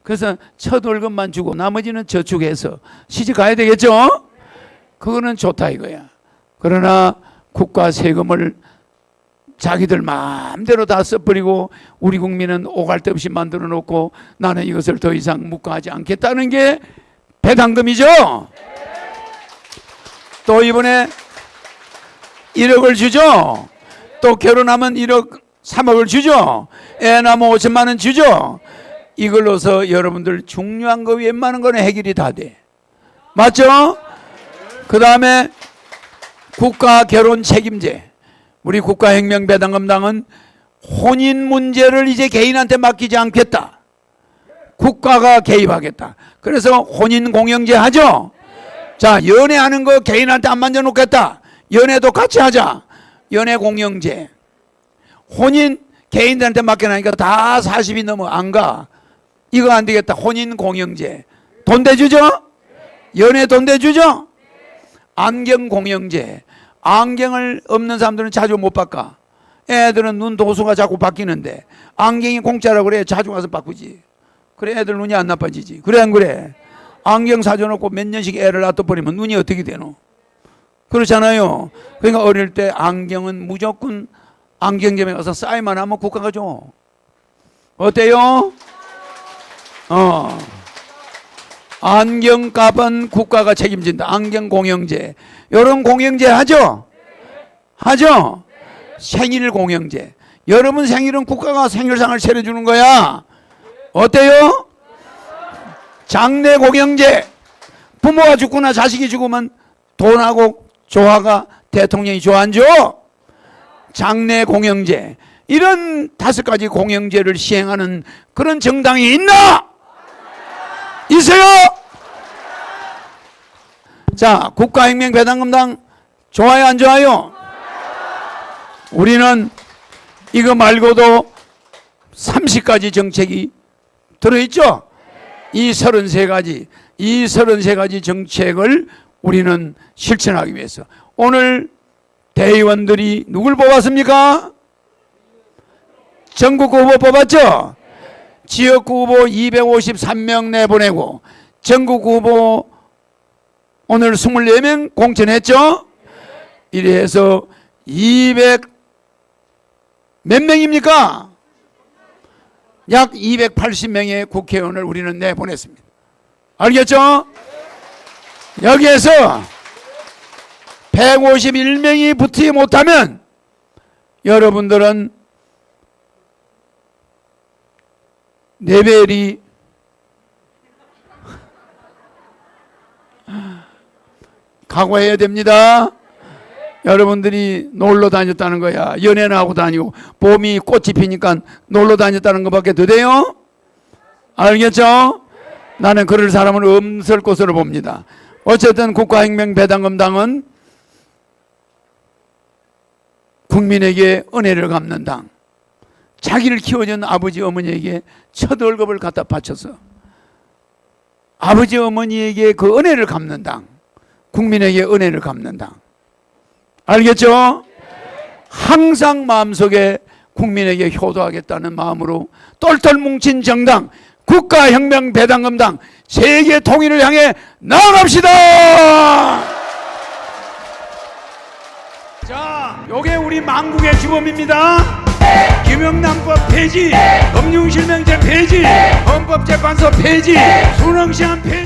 그래서 첫 월급만 주고 나머지는 저축해서 시집 가야 되겠죠? 그거는 좋다 이거야. 그러나 국가 세금을 자기들 마음대로 다 써버리고 우리 국민은 오갈 데 없이 만들어 놓고 나는 이것을 더 이상 묵과하지 않겠다는 게 배당금이죠. 또 이번에 1억을 주죠. 또 결혼하면 1억 3억을 주죠. 애 낳으면 5천만 원 주죠. 이걸로서 여러분들 중요한 거 웬만한 거는 해결이 다 돼. 맞죠? 그 다음에 국가 결혼 책임제. 우리 국가혁명배당금당은 혼인 문제를 이제 개인한테 맡기지 않겠다. 국가가 개입하겠다. 그래서 혼인 공영제 하죠? 자, 연애하는 거 개인한테 안 만져놓겠다. 연애도 같이 하자. 연애 공영제. 혼인 개인들한테 맡겨놓으니까 다 40이 넘어 안 가. 이거 안 되겠다. 혼인 공영제. 돈 대주죠? 연애 돈 대주죠? 안경 공영제. 안경을 없는 사람들은 자주 못 바꿔. 애들은 눈 도수가 자꾸 바뀌는데 안경이 공짜라고 그래. 자주 가서 바꾸지. 그래 애들 눈이 안 나빠지지. 그래 안 그래? 안경 사줘놓고 몇 년씩 애를 놔둬버리면 눈이 어떻게 되노? 그렇잖아요. 그러니까 어릴 때 안경은 무조건 안경점에 가서 사인만 하면 국가가 줘. 어때요? 안경값은 국가가 책임진다. 안경 공영제. 이런 공영제 하죠? 하죠? 생일 공영제. 여러분 생일은 국가가 생일상을 차려주는 거야. 어때요? 장래 공영제. 부모가 죽거나 자식이 죽으면 돈하고 조화가 대통령이 줘 안 줘? 장래 공영제. 이런 5가지 공영제를 시행하는 그런 정당이 있나? 있어요? 자, 국가혁명배당금당 좋아요 안 좋아요? 우리는 이거 말고도 30가지 정책이 들어있죠? 이 33가지 정책을 우리는 실천하기 위해서 오늘 대의원들이 누굴 뽑았습니까? 전국구 후보 뽑았죠? 지역구 후보 253명 내보내고 전국구 후보 오늘 24명 공천했죠? 이래서 200 몇 명입니까? 약 280명의 국회의원을 우리는 내보냈습니다. 알겠죠? 여기에서 151명이 붙지 못하면 여러분들은 레벨이 각오해야 됩니다. 여러분들이 놀러 다녔다는 거야. 연애는 하고 다니고 봄이 꽃이 피니까 놀러 다녔다는 것밖에 더 돼요? 알겠죠? 나는 그럴 사람은 없을 것으로 봅니다. 어쨌든 국가혁명배당금당은 국민에게 은혜를 갚는 당. 자기를 키워준 아버지 어머니에게 첫 월급을 갖다 바쳐서 아버지 어머니에게 그 은혜를 갚는 당. 국민에게 은혜를 갚는 당. 알겠죠? 항상 마음속에 국민에게 효도하겠다는 마음으로 똘똘 뭉친 정당 국가혁명배당금당 세계 통일을 향해 나아갑시다. 자, 요게 우리 만국의 주범입니다. 김영란법 폐지, 금융실명제 폐지, 헌법재판소 폐지, 순응시한 폐지.